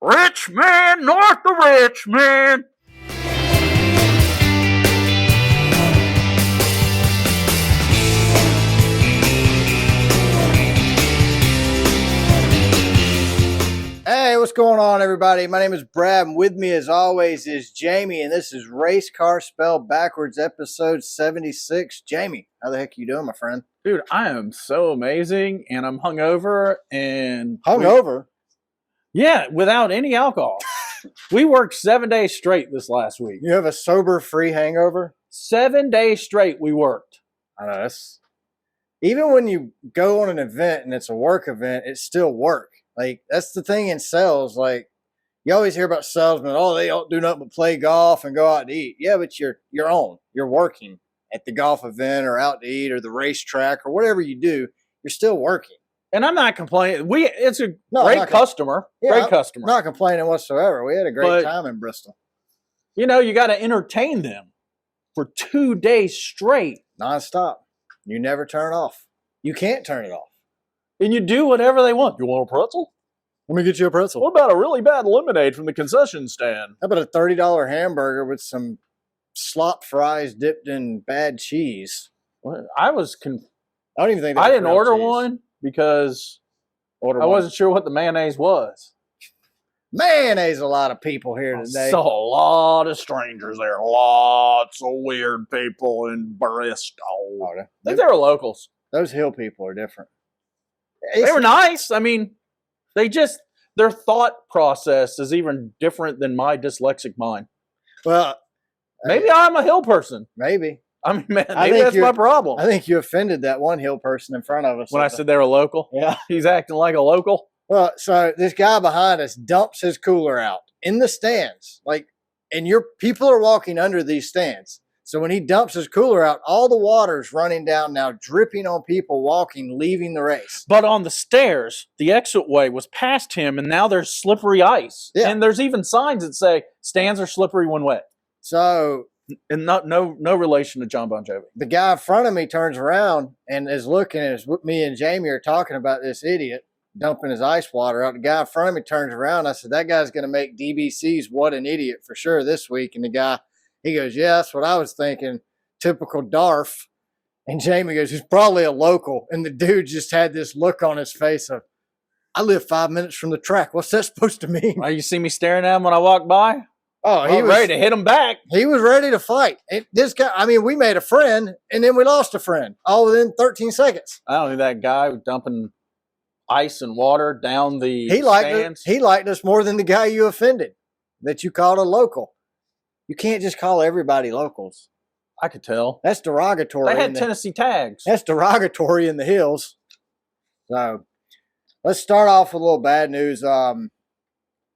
Rich man, north of Richmond. Hey, what's going on, everybody? My name is Brad, and with me, as always, is Jamie, and this is Race Car Spelled Backwards, episode 76. Jamie, how the heck are you doing, my friend? Dude, I am so amazing, and I'm hungover, and... Hungover? Yeah, without any alcohol. We worked 7 days straight this last week. You have a sober-free hangover? 7 days straight we worked. I know, that's... Even when you go on an event and it's a work event, it's still work. Like, that's the thing in sales. Like, you always hear about salesmen, oh, they don't do nothing but play golf and go out to eat. Yeah, but you're working at the golf event or out to eat or the racetrack or whatever you do. You're still working. And I'm not complaining. It's a great customer. Yeah, great customer. Not complaining whatsoever. We had a great time in Bristol. You know, you got to entertain them for 2 days straight. Nonstop. You never turn it off. You can't turn it off. And you do whatever they want. You want a pretzel? Let me get you a pretzel. What about a really bad lemonade from the concession stand? How about a $30 hamburger with some slop fries dipped in bad cheese? I was I don't even think I didn't order one because I wasn't sure what the mayonnaise was. Mayonnaise, a lot of people here today. Saw a lot of strangers there. Lots of weird people in Bristol. Oh, I think they were locals. Those hill people are different. They were nice. I mean, their thought process is even different than my dyslexic mind. Well, maybe I'm a hill person. Maybe. I mean, maybe that's my problem. I think you offended that one hill person in front of us. When I said they were local? Yeah. He's acting like a local. Well, so this guy behind us dumps his cooler out in the stands. And your people are walking under these stands. So when he dumps his cooler out, all the water's running down now, dripping on people walking, leaving the race. But on the stairs, the exit way was past him, and now there's slippery ice. Yeah. And there's even signs that say, stands are slippery when wet. So... And no relation to John Bon Jovi. The guy in front of me turns around and is looking as me and Jamie are talking about this idiot dumping his ice water out. The guy in front of me turns around. I said, that guy's going to make DBC's What an Idiot for sure this week. And the guy... He goes, yeah, that's what I was thinking. Typical Darf. And Jamie goes, he's probably a local. And the dude just had this look on his face of, I live 5 minutes from the track. What's that supposed to mean? You see me staring at him when I walked by? Oh, he was ready to hit him back. He was ready to fight. This guy, I mean, we made a friend, and then we lost a friend all within 13 seconds. I don't think that guy was dumping ice and water down the stands. He liked us more than the guy you offended, that you called a local. You can't just call everybody locals. I could tell. That's derogatory. They had Tennessee tags. That's derogatory in the hills. So let's start off with a little bad news.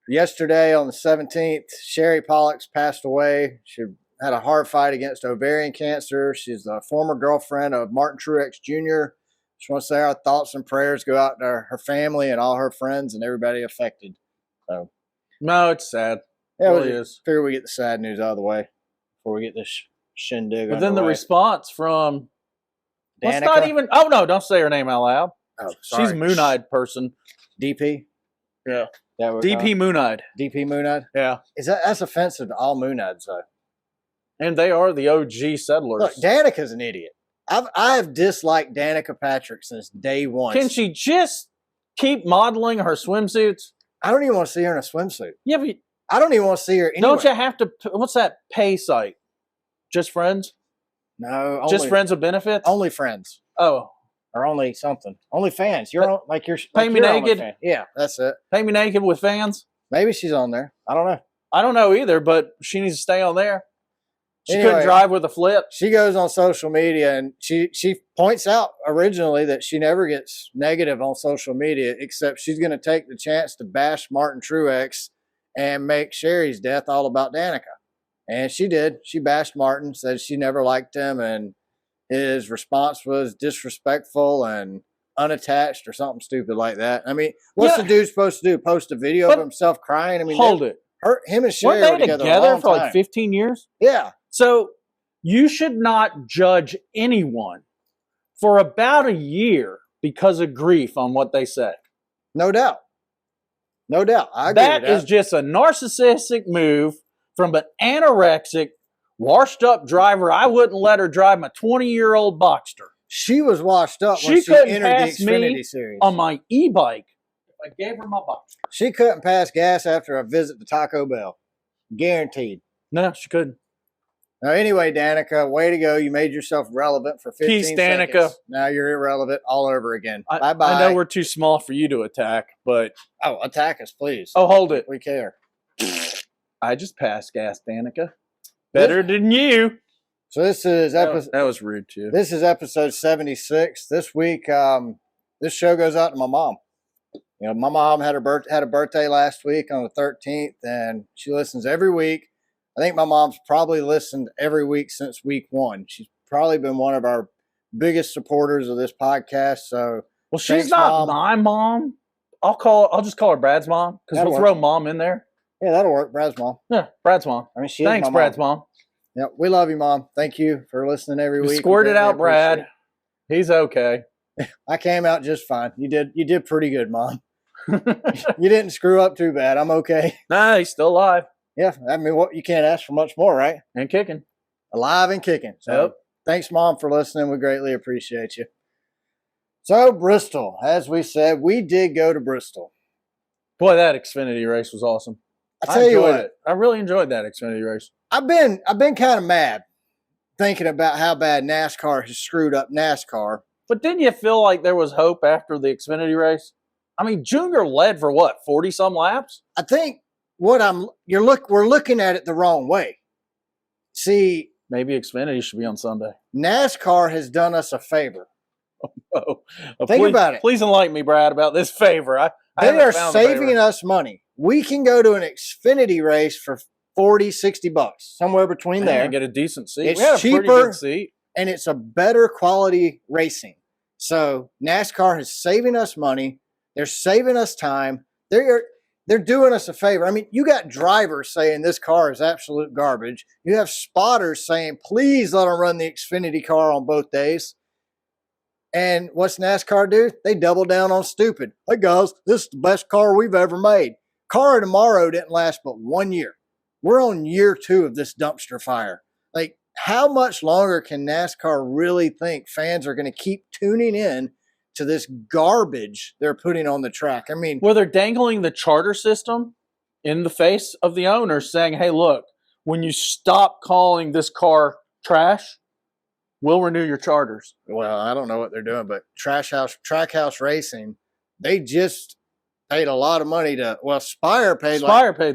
Yesterday on the 17th, Sherry Pollux passed away. She had a hard fight against ovarian cancer. She's the former girlfriend of Martin Truex Jr. Just want to say our thoughts and prayers go out to her family and all her friends and everybody affected. So, no, it's sad. Yeah, it really is. Figure we get the sad news out of the way before we get this shindig. But then the response from Danica? Let's not even. Oh no! Don't say her name out loud. Oh, sorry. She's Moon-eyed person. DP. Yeah. DP Moon-eyed. DP Moon-eyed. Yeah. That's offensive to all Moon-eyeds though. And they are the OG settlers. Look, Danica's an idiot. I've disliked Danica Patrick since day one. Can she just keep modeling her swimsuits? I don't even want to see her in a swimsuit. Yeah, but I don't even want to see her anywhere. Don't you have to? What's that pay site? Just Friends? No. Just Friends with benefits? Only Friends. Oh. Or only something. Only Fans. Pay Me Naked? Yeah, that's it. Pay Me Naked with Fans? Maybe she's on there. I don't know. I don't know either, but she needs to stay on there. She Anyway, couldn't drive with a flip. She goes on social media and she points out originally that she never gets negative on social media, except she's going to take the chance to bash Martin Truex and make Sherry's death all about Danica. And she did. She bashed Martin, said she never liked him, and his response was disrespectful and unattached or something stupid like that. I mean, what's the dude supposed to do? Post a video of himself crying? I mean, him and Sherry weren't they were together for like 15 years? Yeah. So you should not judge anyone for about a year because of grief on what they say. No doubt. No doubt. I agree That with that. is just a narcissistic move from an anorexic, washed-up driver. I wouldn't let her drive my 20-year-old Boxster. She was washed up when She she couldn't entered the pass Xfinity me series. on my e-bike if I gave her my Boxster. She couldn't pass gas after a visit to Taco Bell. Guaranteed. No, she couldn't. Now, anyway, Danica, way to go. You made yourself relevant for 15 Peace, Danica. seconds. Now you're irrelevant all over again. Bye-bye. I know we're too small for you to attack, but... Oh, attack us, please. Oh, hold it. We care. I just passed gas, Danica. Better than you. So this is episode... That was rude, too. This is episode 76. This week, this show goes out to my mom. You know, my mom had a birthday last week on the 13th, and she listens every week. I think my mom's probably listened every week since week one. She's probably been one of our biggest supporters of this podcast. So, well, she's not my mom. I'll just call her Brad's mom because we'll throw mom in there. Yeah, that'll work. Brad's mom. Yeah, Brad's mom. I mean, thanks, Brad's mom. Yeah, we love you, Mom. Thank you for listening every week. Squirted out, Brad. He's okay. I came out just fine. You did pretty good, Mom. You didn't screw up too bad. I'm okay. Nah, he's still alive. Yeah, I mean, what you can't ask for much more, right? And kicking. Alive and kicking. So Thanks, Mom, for listening. We greatly appreciate you. So, Bristol, as we said, we did go to Bristol. Boy, that Xfinity race was awesome. I tell you what, I really enjoyed that Xfinity race. I've been kind of mad thinking about how bad NASCAR has screwed up NASCAR. But didn't you feel like there was hope after the Xfinity race? I mean, Junior led for what, 40-some laps? I think we're looking at it the wrong way. See, maybe Xfinity should be on Sunday. NASCAR has done us a favor. Think about it. Please enlighten me, Brad, about this favor. They are saving us money. We can go to an Xfinity race for $40, $60, somewhere between there. And get a decent seat. It's we had a cheaper, pretty good seat. And it's a better quality racing. So NASCAR is saving us money. They're saving us time. They're doing us a favor. I mean, you got drivers saying this car is absolute garbage. You have spotters saying, please let them run the Xfinity car on both days. And what's NASCAR do? They double down on stupid. Hey, guys, this is the best car we've ever made. Car of Tomorrow didn't last but 1 year. We're on year 2 of this dumpster fire. Like, how much longer can NASCAR really think fans are going to keep tuning in to this garbage they're putting on the track? I mean, well, they're dangling the charter system in the face of the owners saying, hey, look, when you stop calling this car trash, we'll renew your charters. Well, I don't know what they're doing, but Trackhouse Racing, they just paid a lot of money to, well, Spire paid the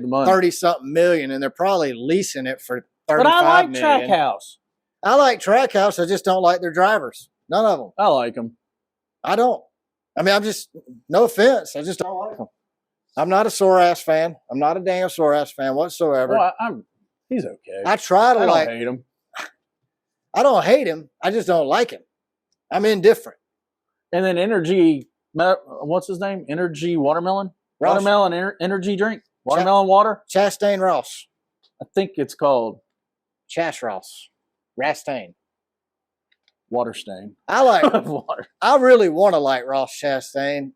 money. 30-something million, and they're probably leasing it for $35 million. But I like Trackhouse. I like Trackhouse. I just don't like their drivers. None of them. I like them. I don't. I mean, I'm just, no offense, I just don't like them. I'm not a sore-ass fan. I'm not a damn sore-ass fan whatsoever. Well, he's okay. I try to I don't hate him. I don't hate him. I just don't like him. I'm indifferent. And then Energy, what's his name? Energy Watermelon? Ross. Watermelon energy drink? Watermelon water? Chastain Ross. I think it's called Chas Ross. Rastain. Waterstain. I like water. I really want to like Ross Chastain.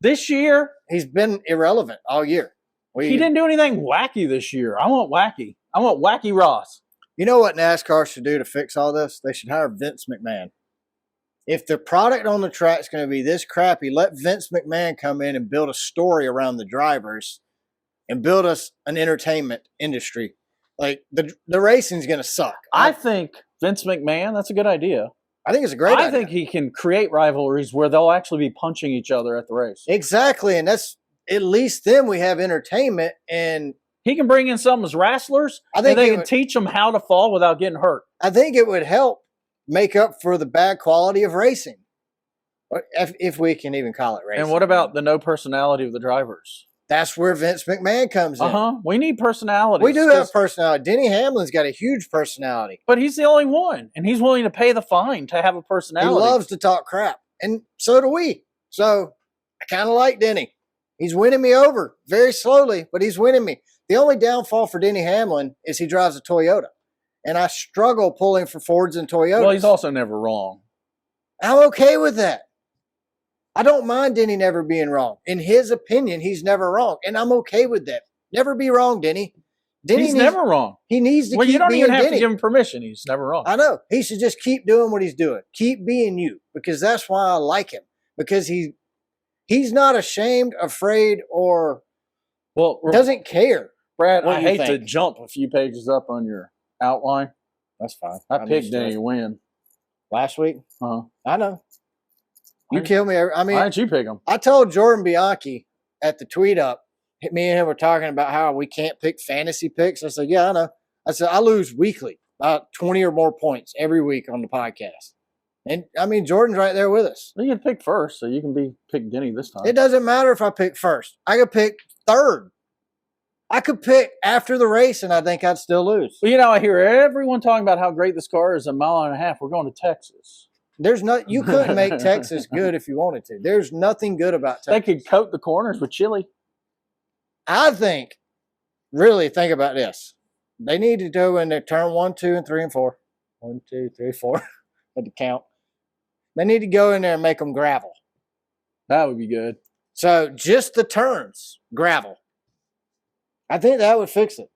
This year he's been irrelevant all year. He didn't do anything wacky this year. I want wacky. I want wacky Ross. You know what NASCAR should do to fix all this? They should hire Vince McMahon. If the product on the track is going to be this crappy, let Vince McMahon come in and build a story around the drivers and build us an entertainment industry. Like, the racing's going to suck. I think Vince McMahon, that's a good idea. I think it's a great idea. I think he can create rivalries where they'll actually be punching each other at the race. Exactly, and that's, at least then we have entertainment, and he can bring in some as wrestlers, and they can teach them how to fall without getting hurt. I think it would help make up for the bad quality of racing, if we can even call it racing. And what about the no personality of the drivers? That's where Vince McMahon comes in. We need personality. We do have personality. Denny Hamlin's got a huge personality. But he's the only one, and he's willing to pay the fine to have a personality. He loves to talk crap, and so do we. So I kind of like Denny. He's winning me over very slowly, but he's winning me. The only downfall for Denny Hamlin is he drives a Toyota, and I struggle pulling for Fords and Toyotas. Well, he's also never wrong. I'm okay with that. I don't mind Denny never being wrong. In his opinion, he's never wrong, and I'm okay with that. Never be wrong, Denny. He's never wrong. He needs to Well, keep you don't being even have Denny. to give him permission. He's never wrong. I know. He should just keep doing what he's doing. Keep being you, because that's why I like him. Because he's not ashamed, afraid, or doesn't care. Brad, I hate to jump a few pages up on your outline. That's fine. I picked Denny to win. Last week? Uh-huh. I know. You kill me. I mean, why did you pick him? I told Jordan Bianchi at the tweet up, me and him were talking about how we can't pick fantasy picks. I said, yeah, I know. I said, I lose weekly, about 20 or more points every week on the podcast. And, I mean, Jordan's right there with us. Well, you can pick first, so you can pick Denny this time. It doesn't matter if I pick first. I could pick third. I could pick after the race, and I think I'd still lose. Well, you know, I hear everyone talking about how great this car is, a mile and a half. We're going to Texas. You couldn't make Texas good if you wanted to. There's nothing good about Texas. They could coat the corners with chili. I think, really think about this. They need to go in there, turn 1, 2, and 3, and 4. 1, 2, 3, 4. Had to count. They need to go in there and make them gravel. That would be good. So just the turns, gravel. I think that would fix it.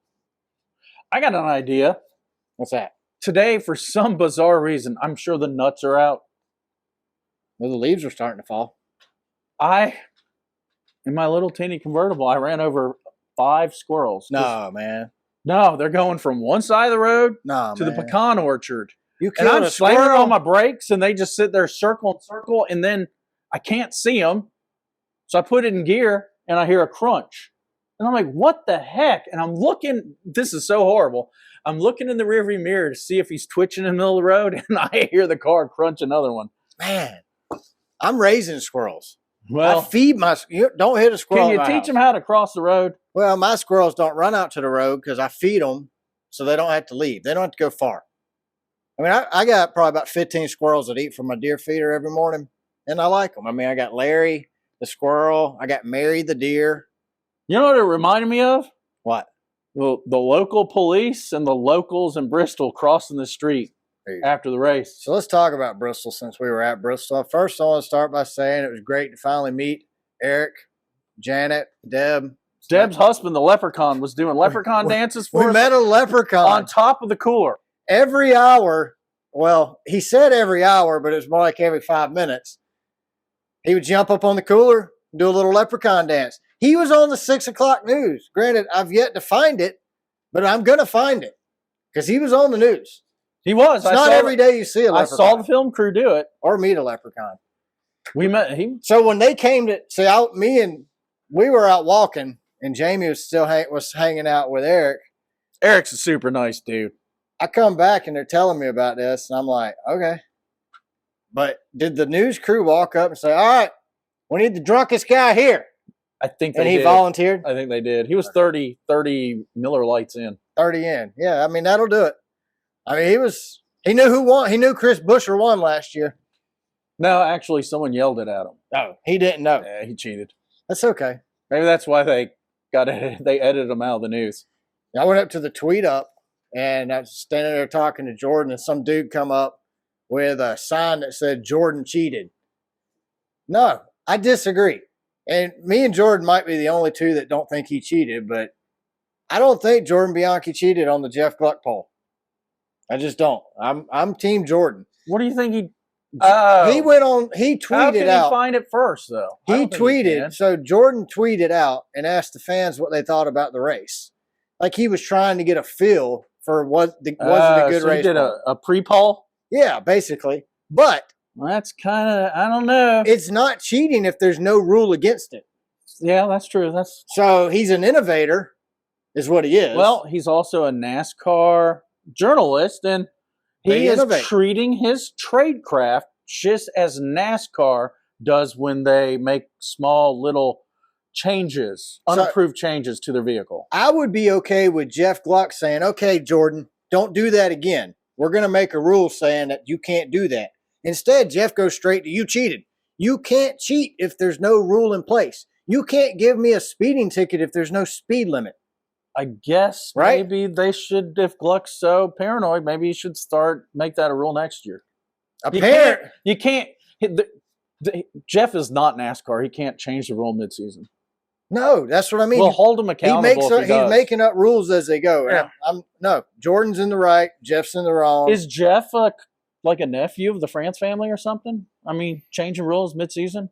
I got an idea. What's that? Today, for some bizarre reason, I'm sure the nuts are out. Well, the leaves are starting to fall. In my little teeny convertible, I ran over 5 squirrels. No, man. No, they're going from one side of the road to the pecan orchard. And I'm slamming on my brakes, and they just sit there circle and circle, and then I can't see them. So I put it in gear, and I hear a crunch. And I'm like, what the heck? And I'm looking, this is so horrible. I'm looking in the rearview mirror to see if he's twitching in the middle of the road, and I hear the car crunch another one. Man, I'm raising squirrels. Well, I feed don't hit a squirrel. Can you teach them how to cross the road? Well, my squirrels don't run out to the road because I feed them so they don't have to leave. They don't have to go far. I mean, I got probably about 15 squirrels that eat from my deer feeder every morning, and I like them. I mean, I got Larry, the squirrel. I got Mary, the deer. You know what it reminded me of? What? Well, the local police and the locals in Bristol crossing the street after the race. So let's talk about Bristol since we were at Bristol. First, I want to start by saying it was great to finally meet Eric, Janet, Deb. Deb's husband, the leprechaun, was doing leprechaun dances for us. We met a leprechaun. On top of the cooler. Every hour, well, he said every hour, but it was more like every 5 minutes. He would jump up on the cooler, do a little leprechaun dance. He was on the 6 o'clock news. Granted, I've yet to find it, but I'm going to find it because he was on the news. He was. It's not every day you see a leprechaun. I saw the film crew do it. Or meet a leprechaun. We met him. So when they came to see we were out walking, and Jamie was still hanging out with Eric. Eric's a super nice dude. I come back and they're telling me about this, and I'm like, okay. But did the news crew walk up and say, all right, we need the drunkest guy here? I think they did. And he volunteered? I think they did. He was 30 Miller Lights in. 30 in. Yeah, I mean, that'll do it. I mean, he knew who won. He knew Chris Buescher won last year. No, actually, someone yelled it at him. Oh, he didn't know. Yeah, he cheated. That's okay. Maybe that's why they edited him out of the news. I went up to the tweet up, and I was standing there talking to Jordan, and some dude come up with a sign that said Jordan cheated. No, I disagree. And me and Jordan might be the only two that don't think he cheated, but I don't think Jordan Bianchi cheated on the Jeff Gluck poll. I just don't. I'm Team Jordan. What do you think he? He went on. He tweeted out. How can he find it first, though? He tweeted. So Jordan tweeted out and asked the fans what they thought about the race. Like he was trying to get a feel for was it a good race. He did a pre-poll. Yeah, basically. But that's kind of, I don't know. It's not cheating if there's no rule against it. Yeah, that's true. So he's an innovator, is what he is. Well, he's also a NASCAR journalist, and he is treating his trade craft just as NASCAR does when they make small little changes, unapproved changes to their vehicle. I would be okay with Jeff Gluck saying, okay, Jordan, don't do that again. We're going to make a rule saying that you can't do that. Instead, Jeff goes straight to you cheated. You can't cheat if there's no rule in place. You can't give me a speeding ticket if there's no speed limit. I guess maybe they should, if Gluck's so paranoid, maybe he should make that a rule next year. You can't. Jeff is not NASCAR. He can't change the rule midseason. No, that's what I mean. We'll hold him accountable. He's making up rules as they go. Yeah. No, Jordan's in the right, Jeff's in the wrong. Is Jeff like a nephew of the France family or something? I mean, changing rules midseason?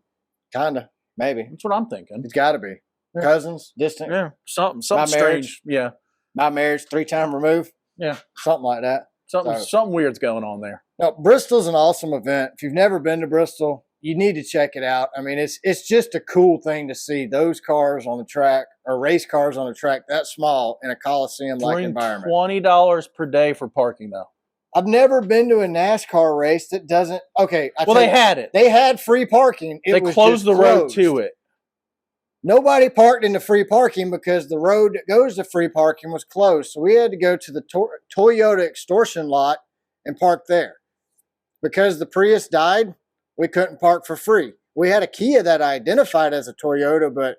Kinda, maybe. That's what I'm thinking. It's got to be. Yeah. Cousins, distant. Yeah, something My strange. marriage. Yeah, My marriage, 3-time remove. Yeah, something like that. Something weird's going on there. Now, Bristol's an awesome event. If you've never been to Bristol, you need to check it out. I mean, it's just a cool thing to see those cars on the track, or race cars on the track that small in a Coliseum-like environment. $20 per day for parking, though. I've never been to a NASCAR race that doesn't. Okay, they had it. They had free parking. They closed the road to it. Nobody parked in the free parking because the road that goes to free parking was closed. So we had to go to the Toyota extortion lot and park there. Because the Prius died, we couldn't park for free. We had a Kia that I identified as a Toyota, but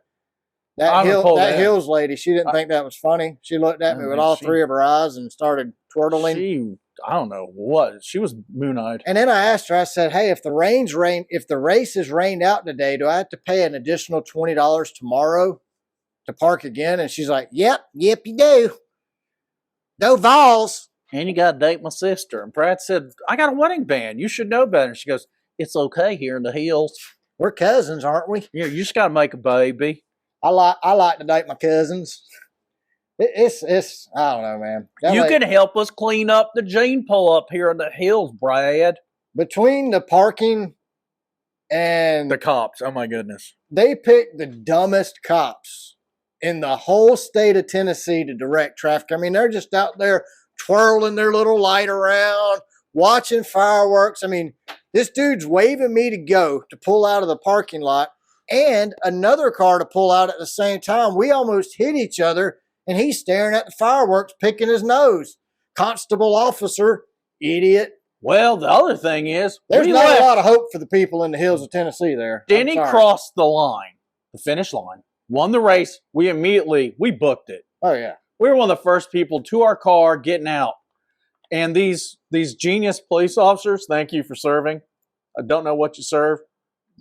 that Hills lady, she didn't think that was funny. She looked at me with all three of her eyes and started twirling. I don't know what. She was moon-eyed. And then I asked her, I said, hey, if the race is rained out today, do I have to pay an additional $20 tomorrow to park again? And she's like, yep, you do. No Vols. And you got to date my sister. And Brad said, I got a wedding band. You should know better. And she goes, it's okay here in the hills. We're cousins, aren't we? Yeah, you just got to make a baby. I like to date my cousins. It's I don't know, man. You can help us clean up the gene pull up here in the hills, Brad. Between the parking and the cops, oh my goodness. They picked the dumbest cops in the whole state of Tennessee to direct traffic. I mean, they're just out there twirling their little light around, watching fireworks. I mean, this dude's waving me to go to pull out of the parking lot and another car to pull out at the same time. We almost hit each other. And he's staring at the fireworks, picking his nose. Constable officer, idiot. Well, the other thing is, there's not a lot of hope for the people in the hills of Tennessee there. Denny crossed the line, the finish line, won the race. We booked it. Oh, yeah. We were one of the first people to our car getting out. And these genius police officers, thank you for serving. I don't know what you serve.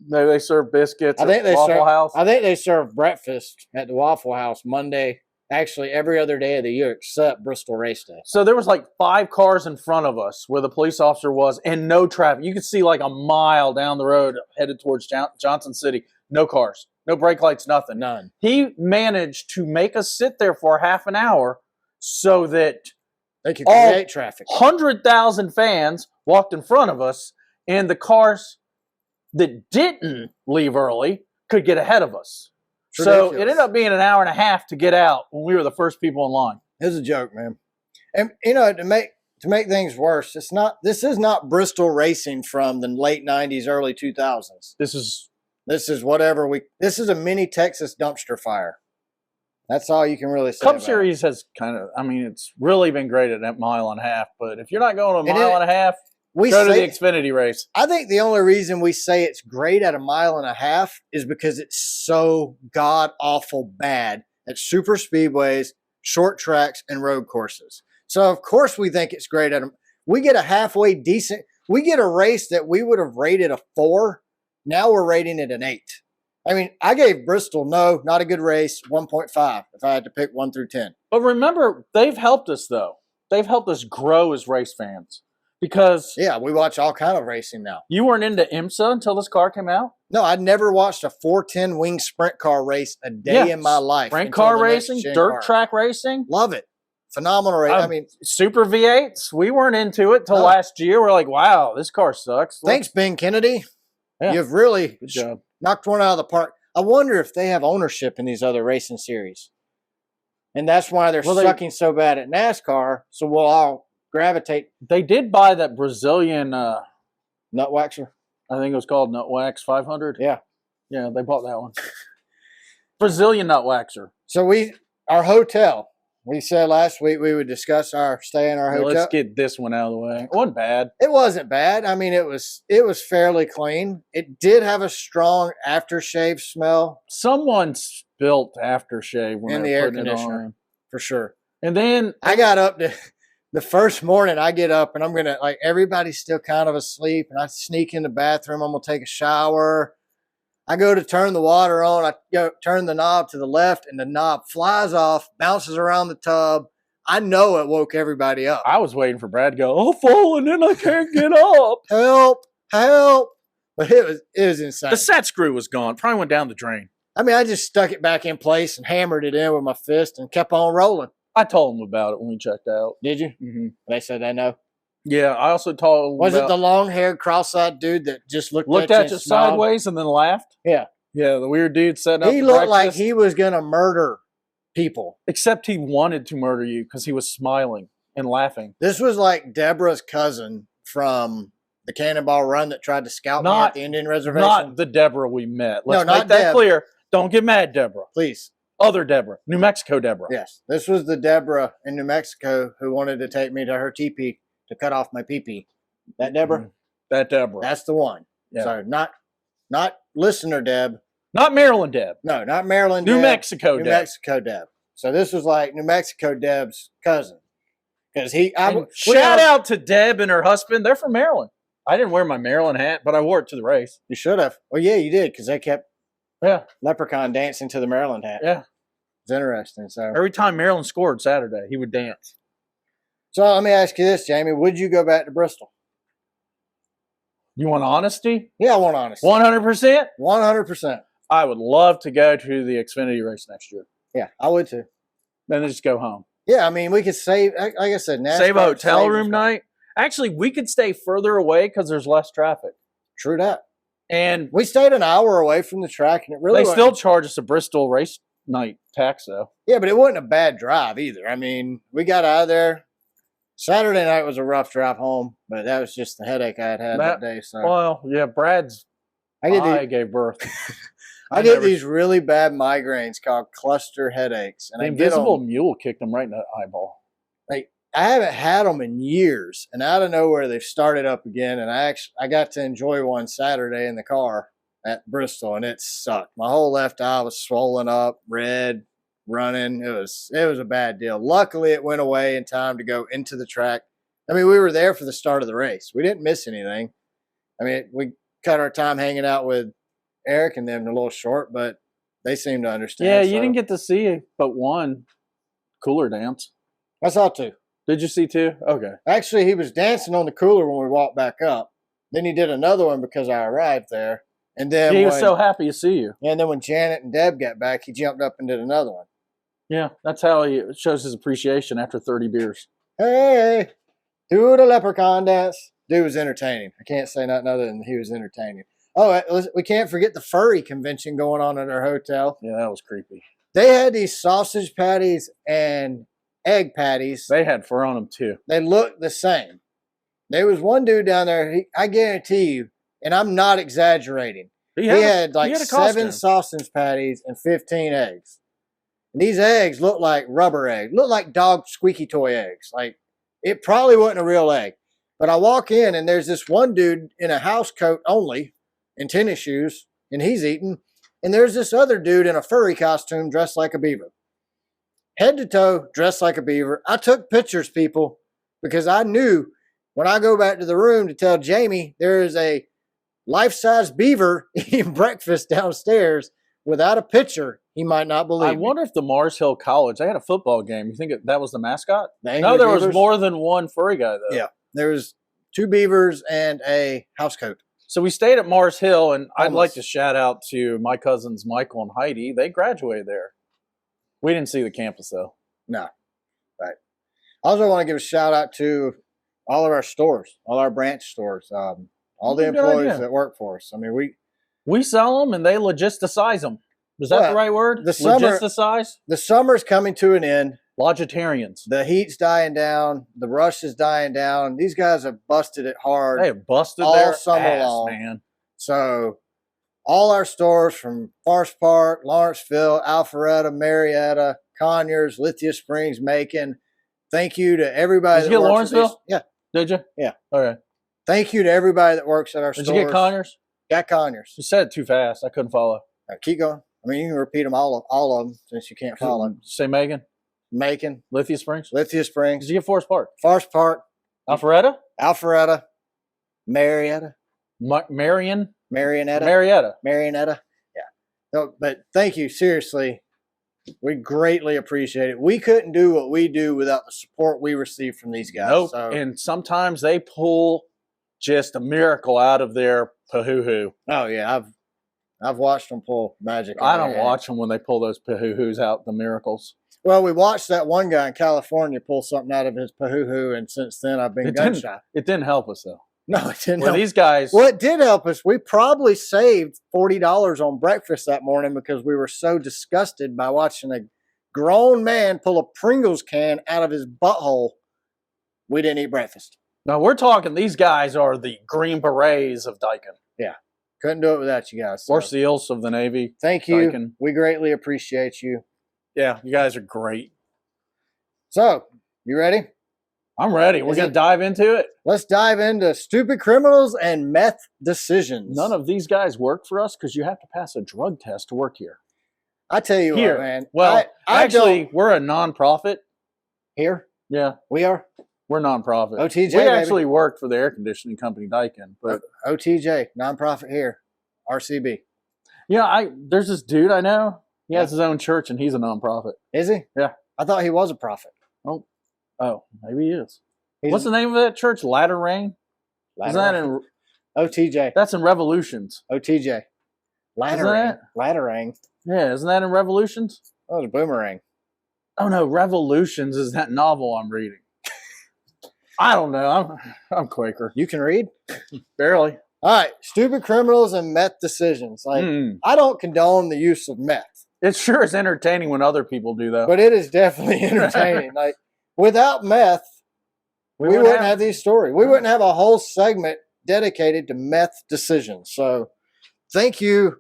Maybe they serve biscuits at Waffle House. I think they serve breakfast at the Waffle House Monday. Actually, every other day of the year except Bristol race day. So there was like 5 cars in front of us where the police officer was and no traffic. You could see like a mile down the road headed towards Johnson City. No cars, no brake lights, nothing. None. He managed to make us sit there for half an hour so that they could create traffic. 100,000 fans walked in front of us and the cars that didn't leave early could get ahead of us. So it ended up being an hour and a half to get out when we were the first people in line. It's a joke, man. And you know, to make things worse, this is not Bristol racing from the late 90s, early 2000s. This is a mini Texas dumpster fire. That's all you can really say. Cup Series has it's really been great at that mile and a half, but if you're not going a mile and a half, go to the Xfinity race. I think the only reason we say it's great at a mile and a half is because it's so god-awful bad at super speedways, short tracks, and road courses. So, of course, we think it's great at them. We get a halfway decent. We get a race that we would have rated a 4. Now we're rating it an 8. I mean, I gave Bristol, not a good race, 1.5 if I had to pick 1 through 10. But remember, they've helped us, though. They've helped us grow as race fans. Because we watch all kind of racing now. You weren't into IMSA until this car came out? No, I'd never watched a 410 wing sprint car race a day in my life. Sprint car racing, dirt track racing. Love it. Phenomenal race. I mean, Super V8s. We weren't into it till last year. We're like, wow, this car sucks. Thanks, Ben Kennedy. Yeah. You've really knocked one out of the park. I wonder if they have ownership in these other racing series. And that's why they're sucking so bad at NASCAR. So we'll all gravitate. They did buy that Brazilian Nutwaxer. I think it was called Nutwax 500. Yeah, they bought that one. Brazilian Nutwaxer. So our hotel. We said last week we would discuss our stay in our hotel. Let's get this one out of the way. It wasn't bad. It wasn't bad. I mean, it was fairly clean. It did have a strong aftershave smell. Someone spilt aftershave when in the air conditioner, for sure. And then I got up to. The first morning I get up and I'm gonna like everybody's still kind of asleep, and I sneak in the bathroom. I'm gonna take a shower. I go to turn the water on. I go turn the knob to the left, and the knob flies off, bounces around the tub. I know it woke everybody up. I was waiting for Brad to go, "I'm falling and I can't get up." Help! Help! But it was insane. The set screw was gone. Probably went down the drain. I mean, I just stuck it back in place and hammered it in with my fist and kept on rolling. I told him about it when we checked out. Did you? Mm-hmm. They said they know. Yeah, I also told him Was it the long-haired, cross-eyed dude that just looked at you and smiled? sideways and then laughed? Yeah. Yeah, the weird dude setting up He the looked like breakfast. he was going to murder people. Except he wanted to murder you because he was smiling and laughing. This was like Deborah's cousin from the Cannonball Run that tried to scout me at the Indian reservation. Not the Deborah we met. Let's No, make not that Deb. clear. Don't get mad, Deborah. Please. Other Deborah. New Mexico Deborah. Yes. This was the Deborah in New Mexico who wanted to take me to her teepee to cut off my pee-pee. That Deborah? Mhm. That Deborah. That's the one. Yeah. So not listener Deb. Not Maryland Deb. No, not Maryland New Deb. Mexico New Deb. Mexico Deb. So this was like New Mexico Deb's cousin. Because shout out to Deb and her husband. They're from Maryland. I didn't wear my Maryland hat, but I wore it to the race. You should have. Well, yeah, you did, because they kept Yeah. Leprechaun dancing to the Maryland hat. Yeah. It's interesting. So Every time Maryland scored Saturday, he would dance. So let me ask you this, Jamie. Would you go back to Bristol? You want honesty? Yeah, I want honesty. 100%? 100%. I would love to go to the Xfinity race next year. Yeah, I would too. Then just go home. Yeah, I mean, we could save, like I said, NASCAR Save a hotel saves room us. night. Actually, we could stay further away because there's less traffic. True that. And We stayed an hour away from the track, and it really they still charge us a Bristol race night tax, though. Yeah, but it wasn't a bad drive either. I mean, we got out of there. Saturday night was a rough drive home, but that was just the headache I had that day. So Well, yeah, Brad's I get eye gave birth. I get these really bad migraines called cluster headaches, and The I get invisible them. mule kicked him right in the eyeball. I haven't had them in years, and out of nowhere they've started up again. And I got to enjoy one Saturday in the car at Bristol, and it sucked. My whole left eye was swollen up, red, running. It was a bad deal. Luckily, it went away in time to go into the track. I mean, we were there for the start of the race. We didn't miss anything. I mean, we cut our time hanging out with Eric and them a little short, but they seemed to understand. Yeah, you didn't get to see but one cooler dance. I saw two. Did you see two? Okay. Actually, he was dancing on the cooler when we walked back up. Then he did another one because I arrived there. And then He was so happy to see you. and then when Janet and Deb got back, he jumped up and did another one. Yeah, that's how he shows his appreciation after 30 beers. Hey, do the leprechaun dance. Dude was entertaining. I can't say nothing other than he was entertaining. Oh, we can't forget the furry convention going on at our hotel. Yeah, that was creepy. They had these sausage patties and egg patties. They had fur on them too. They looked the same. There was one dude down there, I guarantee you, and I'm not exaggerating, he had like 7 sausage patties and 15 eggs. And these eggs look like rubber eggs, look like dog squeaky toy eggs. Like, it probably wasn't a real egg. But I walk in, and there's this one dude in a house coat only, in tennis shoes, and he's eating. And there's this other dude in a furry costume dressed like a beaver. Head to toe, dressed like a beaver. I took pictures, people, because I knew when I go back to the room to tell Jamie there is a life-size beaver eating breakfast downstairs without a picture, he might not believe I wonder if the Mars Hill College, they had a football game. You think that was the mascot? me. No, there was Beavers? more than one furry guy, though. Yeah, there was 2 beavers and a house coat. So we stayed at Mars Hill, and I'd Almost. like to shout out to my cousins Michael and Heidi. They graduated there. We didn't see the campus, though. No, right. I also want to give a shout out to all of our stores, all our branch stores, all the Good employees idea. that work for us. I mean, We sell them, and they logisticize them. Is that Well, the right word? the summer- Logisticize? the summer's coming to an end. Logitarians. The heat's dying down. The rush is dying down. These guys have busted it hard. They have busted all their summer ass, long. man. So all our stores from Forest Park, Lawrenceville, Alpharetta, Marietta, Conyers, Lithia Springs, Macon. Thank you to everybody Did that you get works at these- Lawrenceville? Yeah. Did you? Yeah. Okay. Thank you to everybody that works at our Did stores. you get Conyers? Got Conyers. You said it too fast. I couldn't follow. Keep going. I mean, you can repeat them all of them since you can't follow. Say Megan. Macon, Lithia Springs. Lithia Did Springs, you get Forest Park? Forest Park, Alpharetta? Alpharetta, Marietta, Marion? Marionetta, Marietta. Marionetta. Yeah. No, but thank you. Seriously. We greatly appreciate it. We couldn't do what we do without the support we receive from these guys. Nope. So, And sometimes they pull just a miracle out of their pahoo-hoo. oh yeah, I've watched them pull magic. I don't watch them when they pull those pahoo-hoos out, the miracles. Well, we watched that one guy in California pull something out of his pahoo-hoo, and since then I've been gun shy. It didn't help us, though. No, it didn't Well, help. these guys... Well, it did help us. We probably saved $40 on breakfast that morning because we were so disgusted by watching a grown man pull a Pringles can out of his butthole. We didn't eat breakfast. Now, we're talking these guys are the Green Berets of Daikin. Yeah. Couldn't do it without you guys. So. Or SEALs of the Navy. Thank you. Daikin. We greatly appreciate you. Yeah, you guys are great. So, you ready? I'm ready. We're going to dive into it. Let's dive into stupid criminals and meth decisions. None of these guys work for us because you have to pass a drug test to work here. I tell you Here. what, man. Well, I actually, don't- we're a non-profit. Here? Yeah, We are? we're non-profit. OTJ, we baby. actually work for the air conditioning company Daikin. But OTJ, nonprofit here. RCB. yeah, there's this dude I know. He has his own church and he's a non-profit. Is he? Yeah. I thought he was a prophet. Oh, maybe he is. He's What's the name of that church? Ladder Rain? Is that in? OTJ. That's in Revolutions. OTJ. that? Ladderang. Yeah, isn't that in Revolutions? Oh, it's a boomerang. Oh no, Revolutions is that novel I'm reading. I don't know. I'm Quaker. You can read? Barely. All right. Stupid criminals and meth decisions. Like, I don't condone the use of meth. It sure is entertaining when other people do, though. But it is definitely entertaining. Like, without meth, we wouldn't have these stories. We wouldn't have a whole segment dedicated to meth decisions. So, thank you.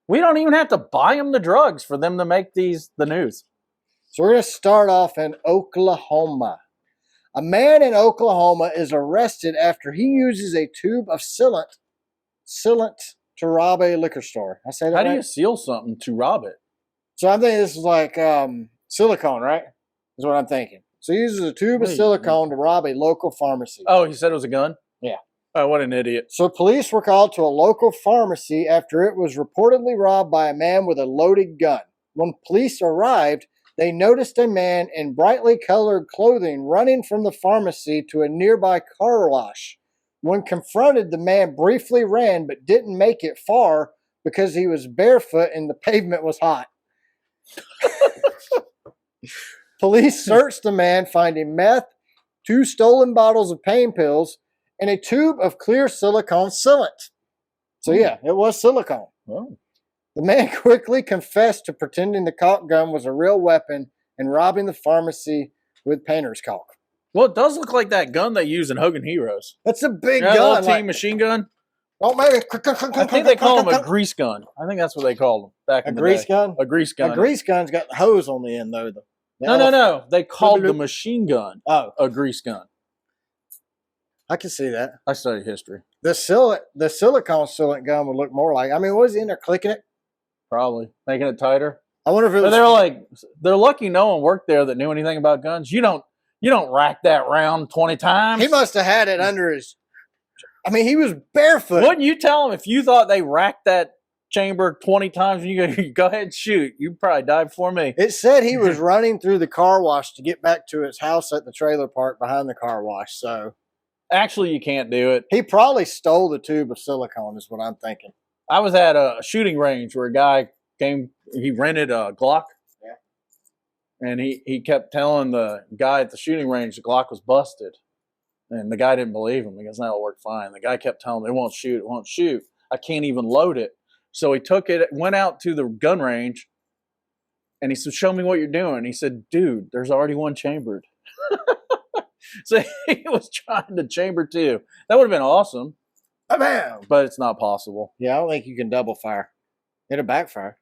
We don't even have to buy them the drugs for them to make the news. So, we're going to start off in Oklahoma. A man in Oklahoma is arrested after he uses a tube of sealant to rob a liquor store. I say that How right? do you seal something to rob it? So I'm thinking this is like silicone, right? Is what I'm thinking. So he uses a tube of silicone to rob a local pharmacy. Oh, he said it was a gun? Yeah. Oh, what an idiot. So police were called to a local pharmacy after it was reportedly robbed by a man with a loaded gun. When police arrived, they noticed a man in brightly colored clothing running from the pharmacy to a nearby car wash. When confronted, the man briefly ran but didn't make it far because he was barefoot and the pavement was hot. Police searched the man, finding meth, 2 stolen bottles of pain pills, and a tube of clear silicone sealant. So yeah, it was silicone. Oh. The man quickly confessed to pretending the caulk gun was a real weapon and robbing the pharmacy with painter's caulk. Well, it does look like that gun they use in Hogan Heroes. That's a big Yeah, gun. little team machine gun. Oh, maybe. I think they call them a grease gun. I think that's what they called them back A in the grease day. gun? A grease gun. A grease gun's got the hose on the end, though. No. They called the machine gun Oh, a grease gun. I can see that. I studied history. The silicone sealant gun would look more like. I mean, what is he in there clicking it? Probably. Making it tighter. I wonder if it But was. they're lucky no one worked there that knew anything about guns. You don't rack that round 20 times. He must have had it under his. I mean, he was barefoot. Wouldn't you tell them if you thought they racked that chamber 20 times and you go ahead and shoot? You'd probably die before me. It said he was running through the car wash to get back to his house at the trailer park behind the car wash. So Actually, you can't do it. he probably stole the tube of silicone, is what I'm thinking. I was at a shooting range where a guy came, he rented a Glock. Yeah. And he kept telling the guy at the shooting range the Glock was busted. And the guy didn't believe him. He goes, no, it'll work fine. The guy kept telling him, it won't shoot. I can't even load it. So he took it, went out to the gun range, and he said, show me what you're doing. He said, dude, there's already one chambered. So he was trying to chamber 2. That would have been awesome. Bam! But it's not possible. Yeah, I don't think you can double fire. It'll backfire.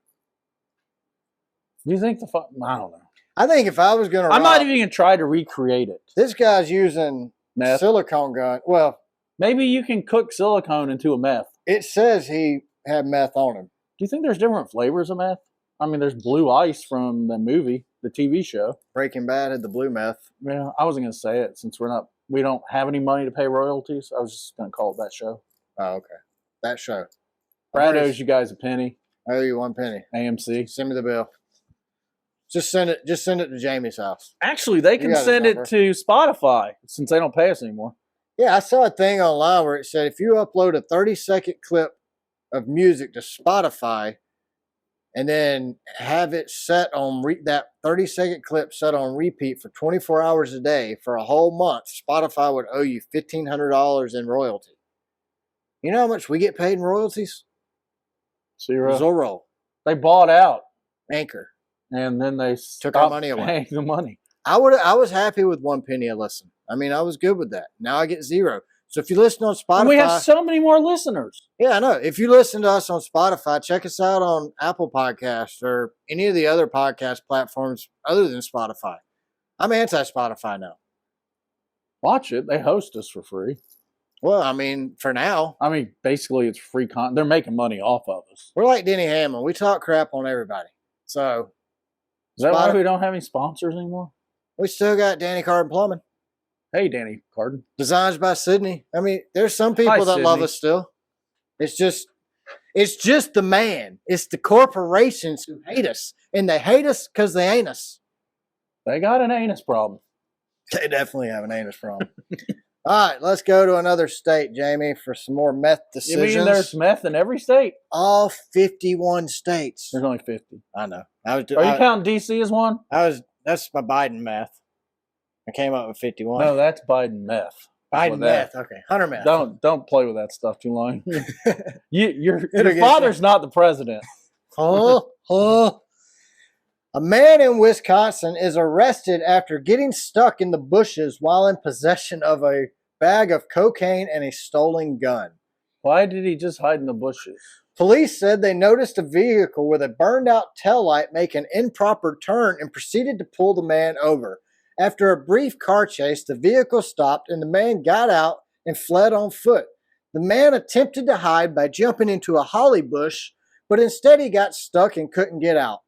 Do you think I don't know. I think if I was going to I'm not even going to try to recreate it. This guy's using Meth. silicone gun. Well, Maybe you can cook silicone into a meth. it says he had meth on him. Do you think there's different flavors of meth? I mean, there's blue ice from the movie. the TV show. Breaking Bad had the blue meth. Yeah, I wasn't going to say it since we don't have any money to pay royalties. I was just going to call it that show. Oh, okay. That show. Brad owes you guys a penny. I owe you 1 penny. AMC. Send me the bill. Just send it to Jamie's house. Actually, they can send it to Spotify since they don't pay us anymore. Yeah, I saw a thing online where it said if you upload a 30-second clip of music to Spotify and then have it set on that 30-second clip set on repeat for 24 hours a day for a whole month, Spotify would owe you $1,500 in royalty. You know how much we get paid in royalties? Zero. They bought out Anchor. And then they took our money away. Paying the money. I was happy with 1 penny a listen. I mean, I was good with that. Now I get 0. So if you listen on Spotify, and we have so many more listeners. Yeah, I know. If you listen to us on Spotify, check us out on Apple Podcasts or any of the other podcast platforms other than Spotify. I'm anti-Spotify now. Watch it. They host us for free. Well, I mean, for now. I mean, basically, it's free content. They're making money off of us. We're like Denny Hammond. We talk crap on everybody. So, is that why we don't have any sponsors anymore? We still got Danny Carden Plumbing. Hey, Danny Carden. Designs by Sydney. I mean, there's some people that love us still. It's just the man. It's the corporations who hate us. And they hate us because they ain't us. They got an anus problem. They definitely have an anus problem. All right, let's go to another state, Jamie, for some more meth decisions. You mean there's meth in every state? All 51 states. There's only 50. I know. Are you counting D.C. as one? That's my Biden meth. I came up with 51. No, that's Biden meth. Biden meth. Okay, Hunter meth. Don't play with that stuff too long. Your father's not the president. A man in Wisconsin is arrested after getting stuck in the bushes while in possession of a bag of cocaine and a stolen gun. Why did he just hide in the bushes? Police said they noticed a vehicle with a burned-out taillight make an improper turn and proceeded to pull the man over. After a brief car chase, the vehicle stopped and the man got out and fled on foot. The man attempted to hide by jumping into a holly bush, but instead he got stuck and couldn't get out.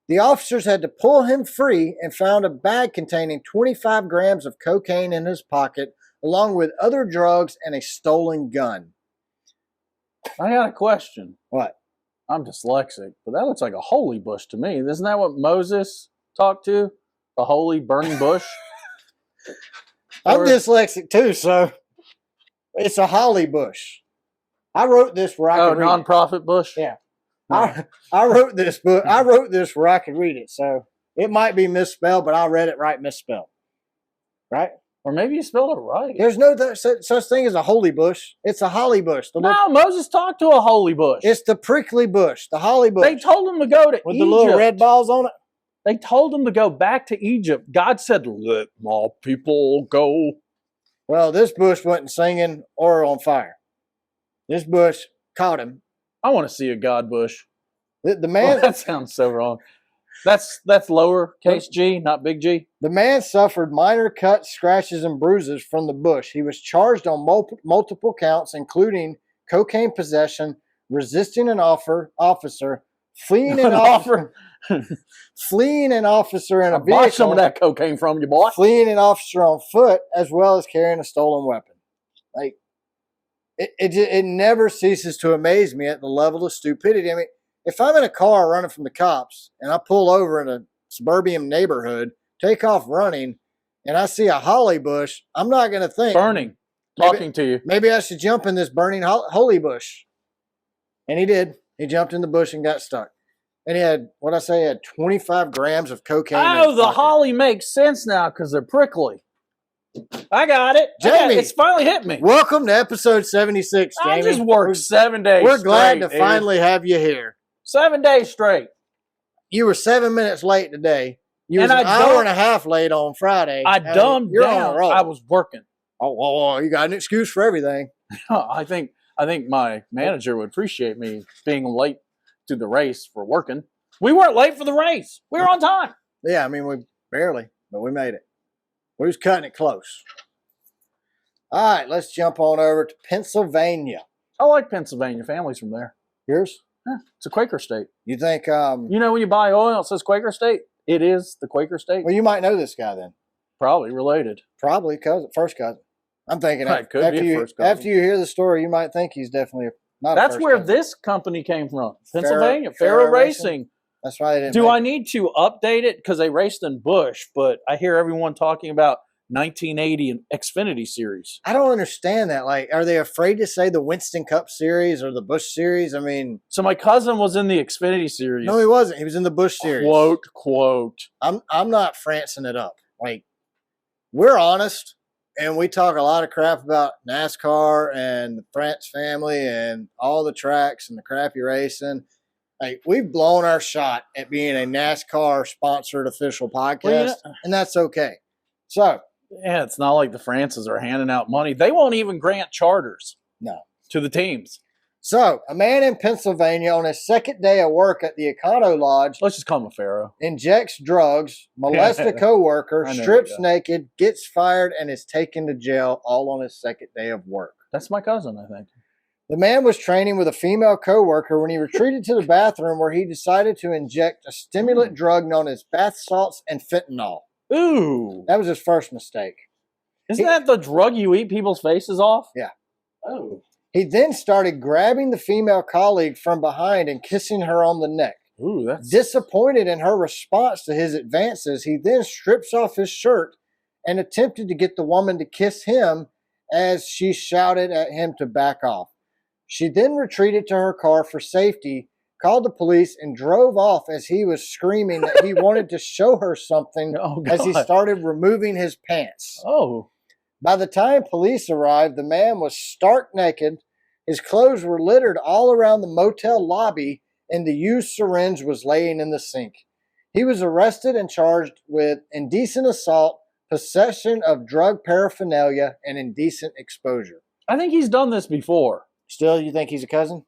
The officers had to pull him free and found a bag containing 25 grams of cocaine in his pocket, along with other drugs and a stolen gun. I got a question. What? I'm dyslexic, but that looks like a holy bush to me. Isn't that what Moses talked to? A holy burning bush? I'm dyslexic too, so it's a holly bush. I wrote this where I could read nonprofit bush? Yeah. I wrote this book. I wrote this where I could read it, so it might be misspelled, but I read it right misspelled. Right? Or maybe you spelled it right. There's no such thing as a holy bush. It's a holly bush. No, Moses talked to a holy bush. It's the prickly bush, the holly bush. They told him to go to with Egypt. The little red balls on it. They told him to go back to Egypt. God said, let my people go. Well, this bush wasn't singing or on fire. This bush caught him. I want to see a God bush. The man. That sounds so wrong. That's lowercase G, not big G. The man suffered minor cuts, scratches, and bruises from the bush. He was charged on multiple counts, including cocaine possession, resisting an officer, fleeing an officer, fleeing an officer in a vehicle. Bought some of that cocaine from you, boy. Fleeing an officer on foot, as well as carrying a stolen weapon. Like it never ceases to amaze me at the level of stupidity. I mean, if I'm in a car running from the cops and I pull over in a suburban neighborhood, take off running, and I see a holly bush, I'm not going to think. Burning. Talking to you. Maybe I should jump in this burning holy bush. And he did. He jumped in the bush and got stuck. And he had, he had 25 grams of cocaine. Oh, the holly makes sense now because they're prickly. I got it. Jamie, it's finally hit me. Welcome to episode 76, Jamie. I just worked 7 days We're glad straight, to finally have you here. 7 days straight. You were 7 minutes late today. You was an hour and a half late on Friday. I dumbed down. I was working. Oh, you got an excuse for everything. I think my manager would appreciate me being late to the race for working. We weren't late for the race. We were on time. Yeah, I mean, we barely, but we made it. We was cutting it close. All right, let's jump on over to Pennsylvania. I like Pennsylvania. Family's from there. Yours? Yeah, it's a Quaker state. You think? You know when you buy oil, it says Quaker state. It is the Quaker steak. Well, you might know this guy then. Probably related. Probably cousin, first cousin. I'm thinking It could be a first cousin. after you hear the story, you might think he's definitely not. That's a first where cousin. this company came from, Pennsylvania. Faro Faro Racing. That's why they didn't. Do I need to update it because they raced in Bush? But I hear everyone talking about 1980 and Xfinity series. I don't understand that. Like, are they afraid to say the Winston Cup series or the Bush series? I mean, So my cousin was in the Xfinity series. no, he wasn't. He was in the Bush series. Quote. I'm not francing it up. Like, we're honest, and we talk a lot of crap about NASCAR and the France family and all the tracks and the crappy racing. Like, we've blown our shot at being a NASCAR sponsored official podcast, Well, yeah. and that's okay. So, Yeah, it's not like the Frances are handing out money. They won't even grant charters. No. To the teams. So, a man in Pennsylvania on his second day of work at the Econo Lodge Let's just call him a Pharaoh. injects drugs, molests a coworker, I know strips that guy. naked, gets fired, and is taken to jail all on his second day of work. That's my cousin, I think. The man was training with a female coworker when he retreated to the bathroom where he decided to inject a stimulant drug known as bath salts and fentanyl. Ooh. That was his first mistake. Isn't that the drug you eat people's faces off? Yeah. Oh. He then started grabbing the female colleague from behind and kissing her on the neck. Ooh, that's Disappointed in her response to his advances, he then strips off his shirt and attempted to get the woman to kiss him as she shouted at him to back off. She then retreated to her car for safety, called the police, and drove off as he was screaming that he wanted to show her something Oh, as he God. started removing his pants. Oh. By the time police arrived, the man was stark naked. His clothes were littered all around the motel lobby, and the used syringe was laying in the sink. He was arrested and charged with indecent assault, possession of drug paraphernalia, and indecent exposure. I think he's done this before. Still, you think he's a cousin?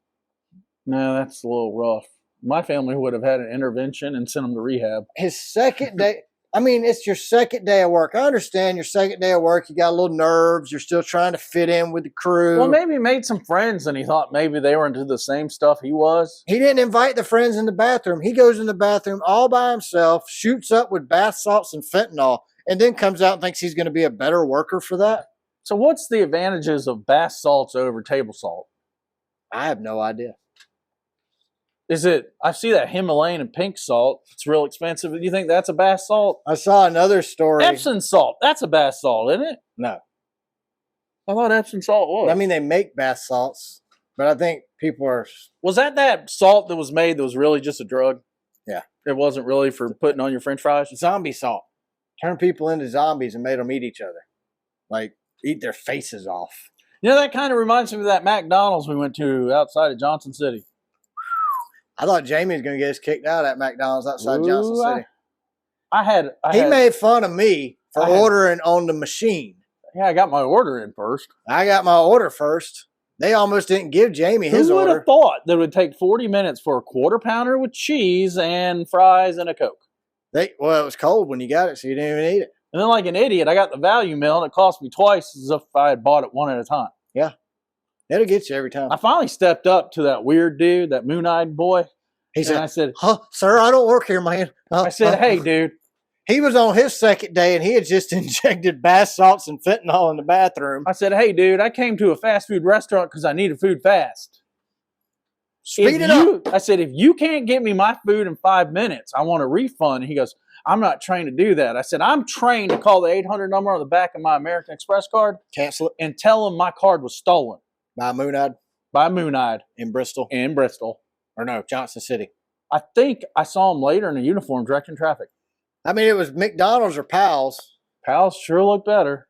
No, that's a little rough. My family would have had an intervention and sent him to rehab. His second day, I mean, it's your second day of work. I understand your second day of work. You got a little nerves. You're still trying to fit in with the crew. Well, maybe he made some friends and he thought maybe they were into the same stuff he was. He didn't invite the friends in the bathroom. He goes in the bathroom all by himself, shoots up with bath salts and fentanyl, and then comes out and thinks he's going to be a better worker for that. So what's the advantages of bath salts over table salt? I have no idea. Is it, I see that Himalayan and pink salt. It's real expensive. Do you think that's a bath salt? I saw another story. Epsom salt. That's a bath salt, isn't it? No. I thought Epsom salt was. I mean, they make bath salts, but I think people are. Was that salt that was made that was really just a drug? Yeah. It wasn't really for putting on your french fries? Zombie salt. Turned people into zombies and made them eat each other. Like, eat their faces off. You know, that kind of reminds me of that McDonald's we went to outside of Johnson City. I thought Jamie was going to get us kicked out at McDonald's outside Johnson City. He made fun of me for ordering on the machine. Yeah, I got my order in first. I got my order first. They almost didn't give Jamie his Who would order. have thought that it would take 40 minutes for a quarter pounder with cheese and fries and a Coke? Well, it was cold when you got it, so you didn't even eat it. And then like an idiot, I got the value meal and it cost me twice as if I had bought it one at a time. Yeah. It'll get you every time. I finally stepped up to that weird dude, that moon-eyed boy. He said, I said, "Huh, sir, I don't work here, man." I said, hey, dude. He was on his second day, and he had just injected bath salts and fentanyl in the bathroom. I said, hey, dude, I came to a fast food restaurant because I needed food fast. Speed it up. I said, if you can't get me my food in 5 minutes, I want a refund. And he goes, I'm not trained to do that. I said, I'm trained to call the 800 number on the back of my American Express card. Cancel it. And tell them my card was stolen. By Moon-Eyed? By Moon-Eyed. In Bristol? In Bristol. Or no, Johnson City. I think I saw him later in a uniform directing traffic. I mean, it was McDonald's or Pal's. Pal's sure looked better.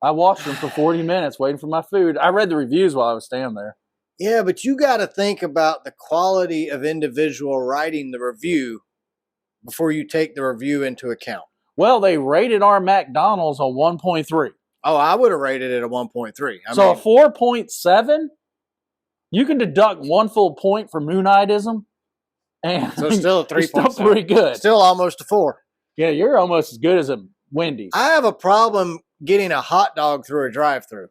I watched them for 40 minutes waiting for my food. I read the reviews while I was standing there. Yeah, but you got to think about the quality of individual writing the review before you take the review into account. Well, they rated our McDonald's a 1.3. Oh, I would have rated it a 1.3. So a 4.7? You can deduct one full point for Moon-Eyedism. And so still a 3.7. Still pretty good. Still almost a 4. Yeah, you're almost as good as a Wendy's. I have a problem getting a hot dog through a drive-thru.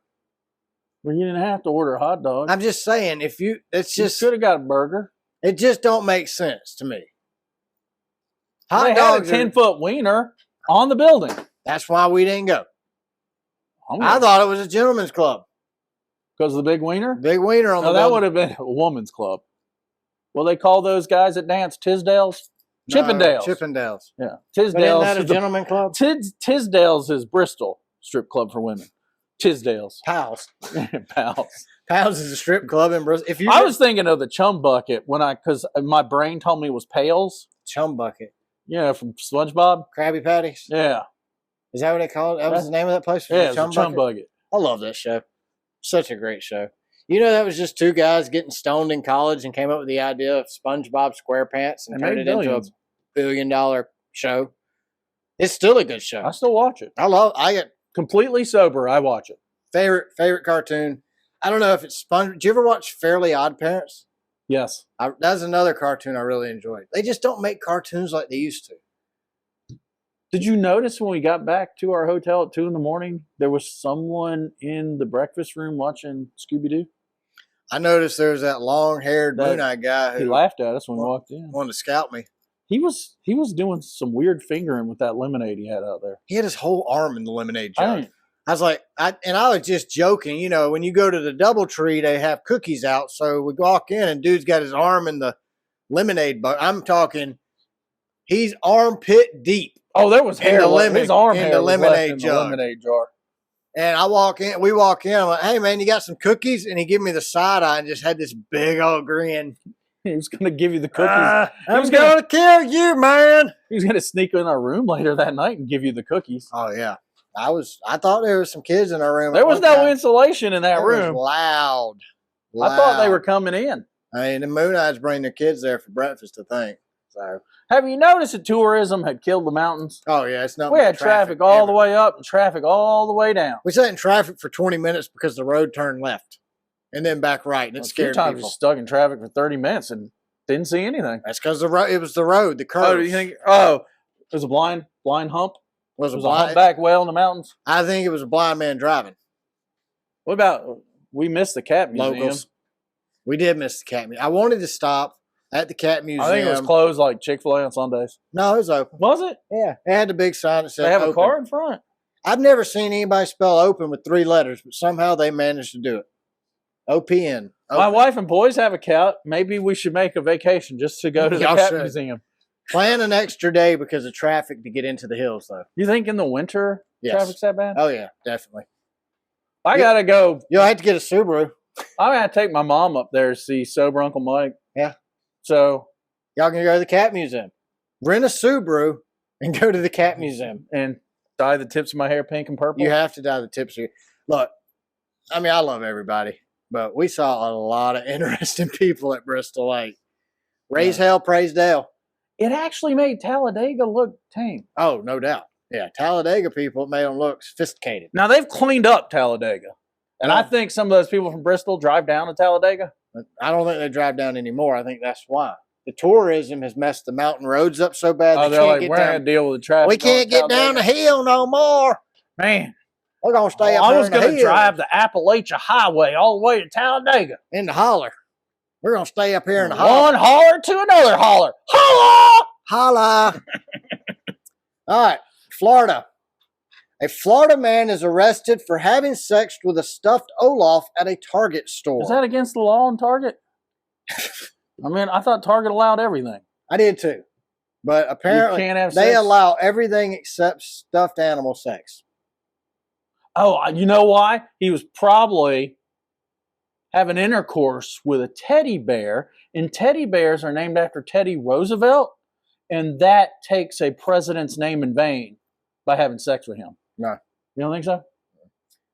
Well, you didn't have to order a hot dog. I'm just saying, you should have got a burger. It just don't make sense to me. Hot They had a dogs. 10-foot wiener on the building. That's why we didn't go. I I thought it was a gentleman's club. because of the big wiener. Big wiener on No, the that building. would have been a woman's club. Well, they call those guys that dance Tisdales, No, Chippendales. Chippendales. Yeah, But isn't Tisdales. that a is the- gentleman club? Tisdales is Bristol strip club for women. Tisdales, Pals. pals. Pals is a strip club in Bristol. If you I was thinking of the Chum Bucket because my brain told me it was Pails. Chum Bucket, From SpongeBob. Krabby Patties. Yeah, Is that what they call it? That was the name of that place? yeah, it's a Chum Bucket. I love that show. Such a great show. You know, that was just two guys getting stoned in college and came up with the idea of SpongeBob SquarePants and They turned made it into a billions. billion-dollar show. It's still a good show. I still watch it. I get Completely sober, I watch it. favorite cartoon. I don't know if it's Sponge. Did you ever watch Fairly Odd Parents? Yes. That's another cartoon I really enjoyed. They just don't make cartoons like they used to. Did you notice when we got back to our hotel at 2 a.m, there was someone in the breakfast room watching Scooby-Doo? I noticed there was that long-haired That- moon-eyed guy He who laughed at us when we walked in. wanted to scout me. He was doing some weird fingering with that lemonade he had out there. He had his whole arm in the lemonade I jar. didn't- I was like, I was just joking. You know, when you go to the DoubleTree, they have cookies out. So we walk in and dude's got his arm in the lemonade bucket. I'm talking, he's armpit deep. Oh, there was In hair. the His arm in hair the was left lemonade in the jar. lemonade jar. And we walk in. I'm like, hey, man, you got some cookies? And he gave me the side eye and just had this big old grin. He was going to give you the cookies. I'm was going to kill you, man. He was going to sneak in our room later that night and give you the cookies. Oh, yeah. I thought there was some kids in our room. There at was one no time. insulation in that It was room. loud. I thought they Loud. were coming in. I mean, the Moon Eyes bring their kids there for breakfast, I think. So, Have you noticed that tourism had killed the mountains? oh yeah, it's not. We had traffic all the way up and traffic all the way down. We sat in traffic for 20 minutes because the road turned left, and then back right, and it A few scared times we people. stuck in traffic for 30 minutes and didn't see anything. That's because the road. It was the road, the curve. Oh, do you think? Oh, it was a blind hump. was It a was a blind? humpback whale in the mountains. I think it was a blind man driving. What about we missed the cat museum? Locals. We did miss the cat museum. I wanted to stop at the cat museum. I think it was closed like Chick-fil-A on Sundays. No, it was open. Was it? Yeah, it had the big sign that said They have a open. car in front. I've never seen anybody spell open with 3 letters, but somehow they managed to do it. OPN. My Open. wife and boys have a cat. Maybe we should make a vacation just to go to the Y'all cat should. museum. Plan an extra day because of traffic to get into the hills, though. You think in the winter Yes. traffic's that bad? Oh yeah, definitely. I gotta go. You'll have to get a Subaru. I'm gonna take my mom up there to see sober Uncle Mike. Yeah. So Y'all can go to the cat museum. Rent a Subaru and go to the cat museum. and dye the tips of my hair pink and purple. You have to dye the tips. Look, I mean, I love everybody, but we saw a lot of interesting people at Bristol Night. Raise hell, praise Dale. It actually made Talladega look tame. Oh, no doubt. Yeah, Talladega people made them look sophisticated. Now they've cleaned up Talladega, and I Yeah. think some of those people from Bristol drive down to Talladega. But I don't think they drive down anymore. I think that's why. The tourism has messed the mountain roads up so bad Oh, they they're can't like, get we're not down. gonna deal with the traffic. We can't get down the hill no more. Man, We're gonna stay up I here was in the gonna hill, drive the Appalachia Highway all the way to Talladega. in the holler. We're gonna stay up here in the holler. One holler to another holler. Holla! Holla. All right, Florida. A Florida man is arrested for having sex with a stuffed Olaf at a Target store. Is that against the law in Target? I mean, I thought Target allowed everything. I did too. But apparently can't have they sex? allow everything except stuffed animal sex. Oh, you know why? He was probably having intercourse with a teddy bear, and teddy bears are named after Teddy Roosevelt, and that takes a president's name in vain by having sex with him. No. You don't think so?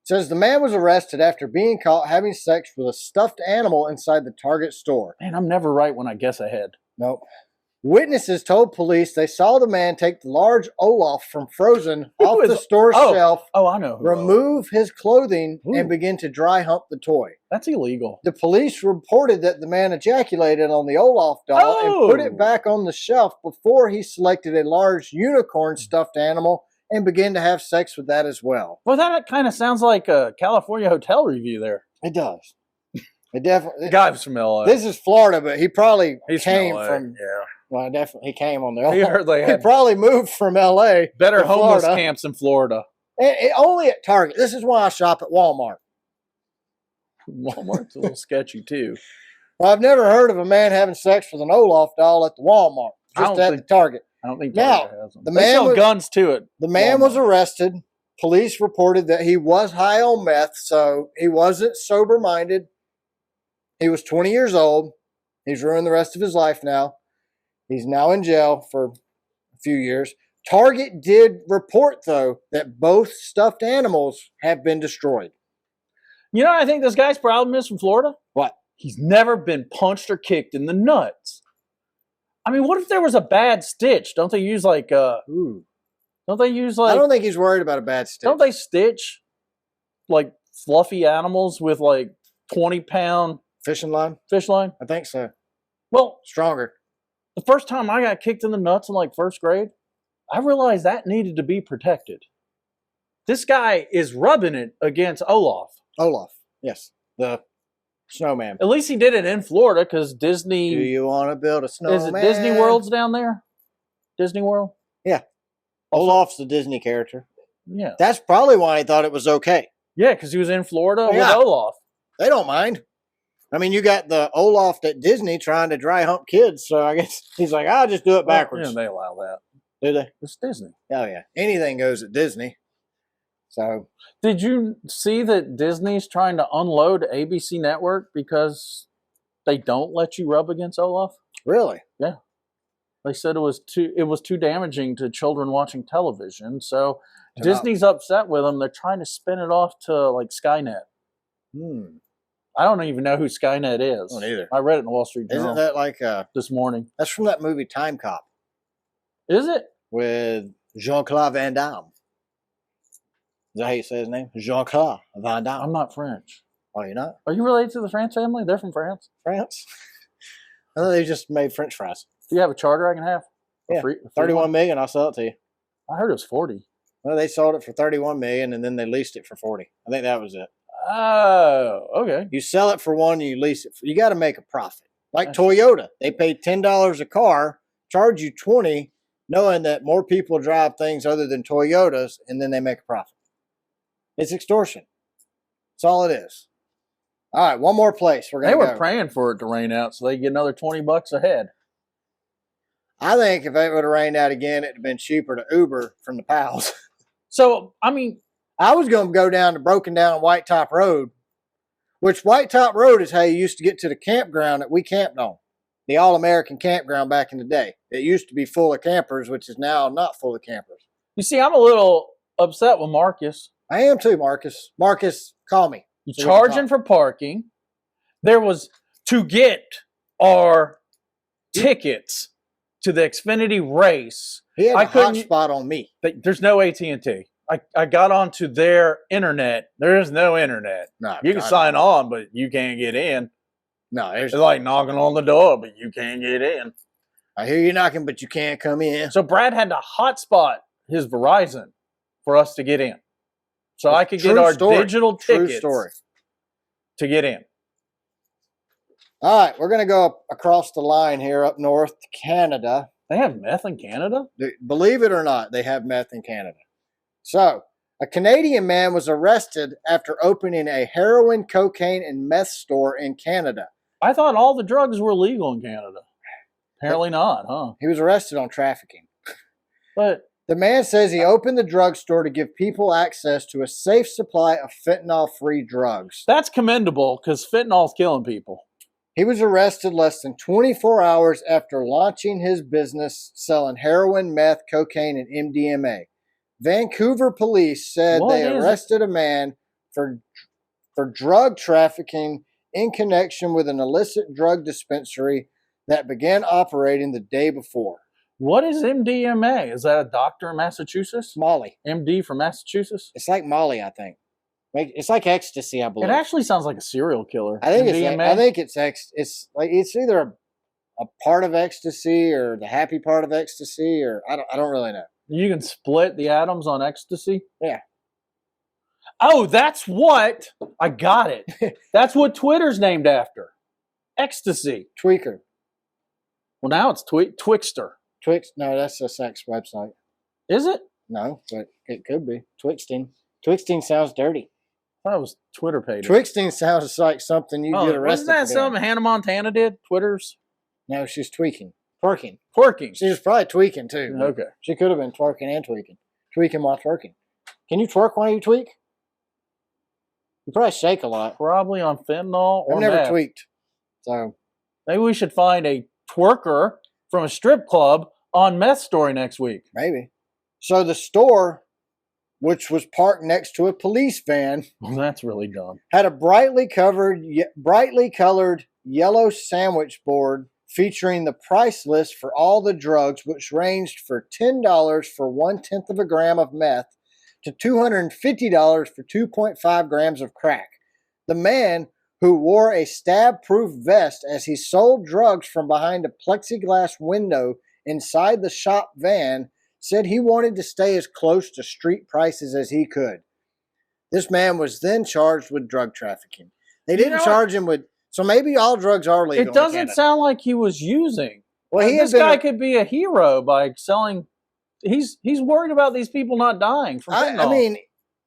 Says the man was arrested after being caught having sex with a stuffed animal inside the Target store. Man, I'm never right when I guess ahead. Nope. Witnesses told police they saw the man take the large Olaf from Frozen Who off is- the store oh. shelf, Oh, I know. remove his clothing, Ooh. and begin to dry hump the toy. That's illegal. The police reported that the man ejaculated on the Olaf doll and put Oh. it back on the shelf before he selected a large unicorn stuffed animal and began to have sex with that as well. Well, that kind of sounds like a California hotel review there. It does. It definitely. The guy was from LA. This is Florida, but he probably He's came LA. from Yeah. Well, definitely he came on the. He heard they He had probably moved from L.A. better to homeless Florida. camps in Florida. Only at Target. This is why I shop at Walmart. Walmart's a little sketchy too. Well, I've never heard of a man having sex with an Olaf doll at the Walmart. Just at the Target. I don't think Now, Target has them. the They man sell was- guns too at The man Walmart. was arrested. Police reported that he was high on meth, so he wasn't sober-minded. He was 20 years old. He's ruined the rest of his life now. He's now in jail for a few years. Target did report, though, that both stuffed animals have been destroyed. You know what I think this guy's problem is from Florida? What? He's never been punched or kicked in the nuts. I mean, what if there was a bad stitch? Don't they use like Ooh. don't they use I like don't think he's worried about a bad stitch. don't they stitch like fluffy animals with like 20-pound Fishing line? fish line? I think so. Well, Stronger. the first time I got kicked in the nuts in like first grade, I realized that needed to be protected. This guy is rubbing it against Olaf. Olaf. Yes. The snowman. At least he did it in Florida because Do Disney. you want to build a snowman? Is it Disney World's down there? Disney World? Olaf's the Disney character. Yeah. That's probably why he thought it was okay. Yeah, because he was in Florida Yeah. with Olaf. They don't mind. I mean, you got the Olaf at Disney trying to dry hump kids, so I guess he's like, I'll just do it backwards. Yeah, they allow that. Do they? It's Disney. Oh, yeah. Anything goes at Disney. So, Did you see that Disney's trying to unload ABC Network because they don't let you rub against Olaf? really? They said it was too damaging to children watching television. So To Disney's upset with them. They're trying to spin it off to like Skynet. I don't even know who Skynet is. I don't either. I read it in the Wall Street Journal Isn't that like, this morning. that's from that movie Time Cop Is it? with Jean-Claude Van Damme. Is that how you say his name? Jean-Claude Van Damme. I'm not French. Oh, you're not? Are you related to the France family? They're from France. France? I thought they just made French fries. Do you have a charter I can have? Yeah, A free 31 one? million, I'll sell it to you. I heard it was 40. Well, they sold it for 31 million and then they leased it for 40. I think that was it. Oh, okay. You sell it for one and you lease it. You got to make a profit. Like Nice. Toyota, they paid $10 a car, charge you 20, knowing that more people drive things other than Toyotas, and then they make a profit. It's extortion. That's all it is. All right, one more place. We're They gonna were go. praying for it to rain out so they get another $20 a head. I think if it would have rained out again, it'd have been cheaper to Uber from the pals. So, I mean, I was going to go down to Broken Down White Top Road, which White Top Road is how you used to get to the campground that we camped on, the All-American campground back in the day. It used to be full of campers, which is now not full of campers. you see, I'm a little upset with Marcus. I am too, Marcus. Marcus, call me. You So we can charging for parking. There was to get our tickets to the Xfinity race. He had I a couldn't- hotspot on me. There's no AT&T. I got onto their internet. There is no internet. No, You can God, sign on, but you can't get in. No, It's like knocking on the door, but you can't get in. I hear you knocking, but you can't come in. So Brad had to hotspot his Verizon for us to get in. So I could get True our story. digital True tickets story. to get in. All right, we're going to go across the line here up north to Canada. They have meth in Canada? Believe it or not, they have meth in Canada. So, a Canadian man was arrested after opening a heroin, cocaine, and meth store in Canada. I thought all the drugs were legal in Canada. Apparently not, huh? He was arrested on trafficking. But The man says he opened the drugstore to give people access to a safe supply of fentanyl-free drugs. that's commendable because fentanyl's killing people. He was arrested less than 24 hours after launching his business selling heroin, meth, cocaine, and MDMA. Vancouver police said What they is it? arrested a man for drug trafficking in connection with an illicit drug dispensary that began operating the day before. What is MDMA? Is that a doctor in Massachusetts? Molly. MD from Massachusetts? It's like Molly, I think. It's like ecstasy, I believe. It actually sounds like a serial killer. I think MDMA? it's like it's either a part of ecstasy or the happy part of ecstasy, or I don't really know. You can split the atoms on ecstasy? Yeah. Oh, that's what. I got it. That's what Twitter's named after. Ecstasy. Tweaker. Well, now it's Twixter. No, that's a sex website. Is it? No, but it could be. Twixting. Twixting sounds dirty. I thought it was Twitter page. Twixting sounds like something you get arrested wasn't that for something Hannah Montana did? Twitters? No, she's tweaking. Twerking. Twerking. She was probably tweaking too. Okay. She could have been twerking and tweaking. Tweaking while twerking. Can you twerk while you tweak? You probably shake a lot. Probably on fentanyl or I've never meth. tweaked. So Maybe we should find a twerker from a strip club on Meth Story next week. maybe. So the store, which was parked next to a police van, Well, that's really dumb. had a brightly colored yellow sandwich board featuring the price list for all the drugs, which ranged for $10 for 1/10 of a gram of meth to $250 for 2.5 grams of crack. The man, who wore a stab-proof vest as he sold drugs from behind a plexiglass window inside the shop van, said he wanted to stay as close to street prices as he could. This man was then charged with drug trafficking. They didn't charge him with, so maybe all drugs are legal. It doesn't sound like he was using. Well, This guy could be a hero by selling. He's worried about these people not dying from fentanyl. I mean,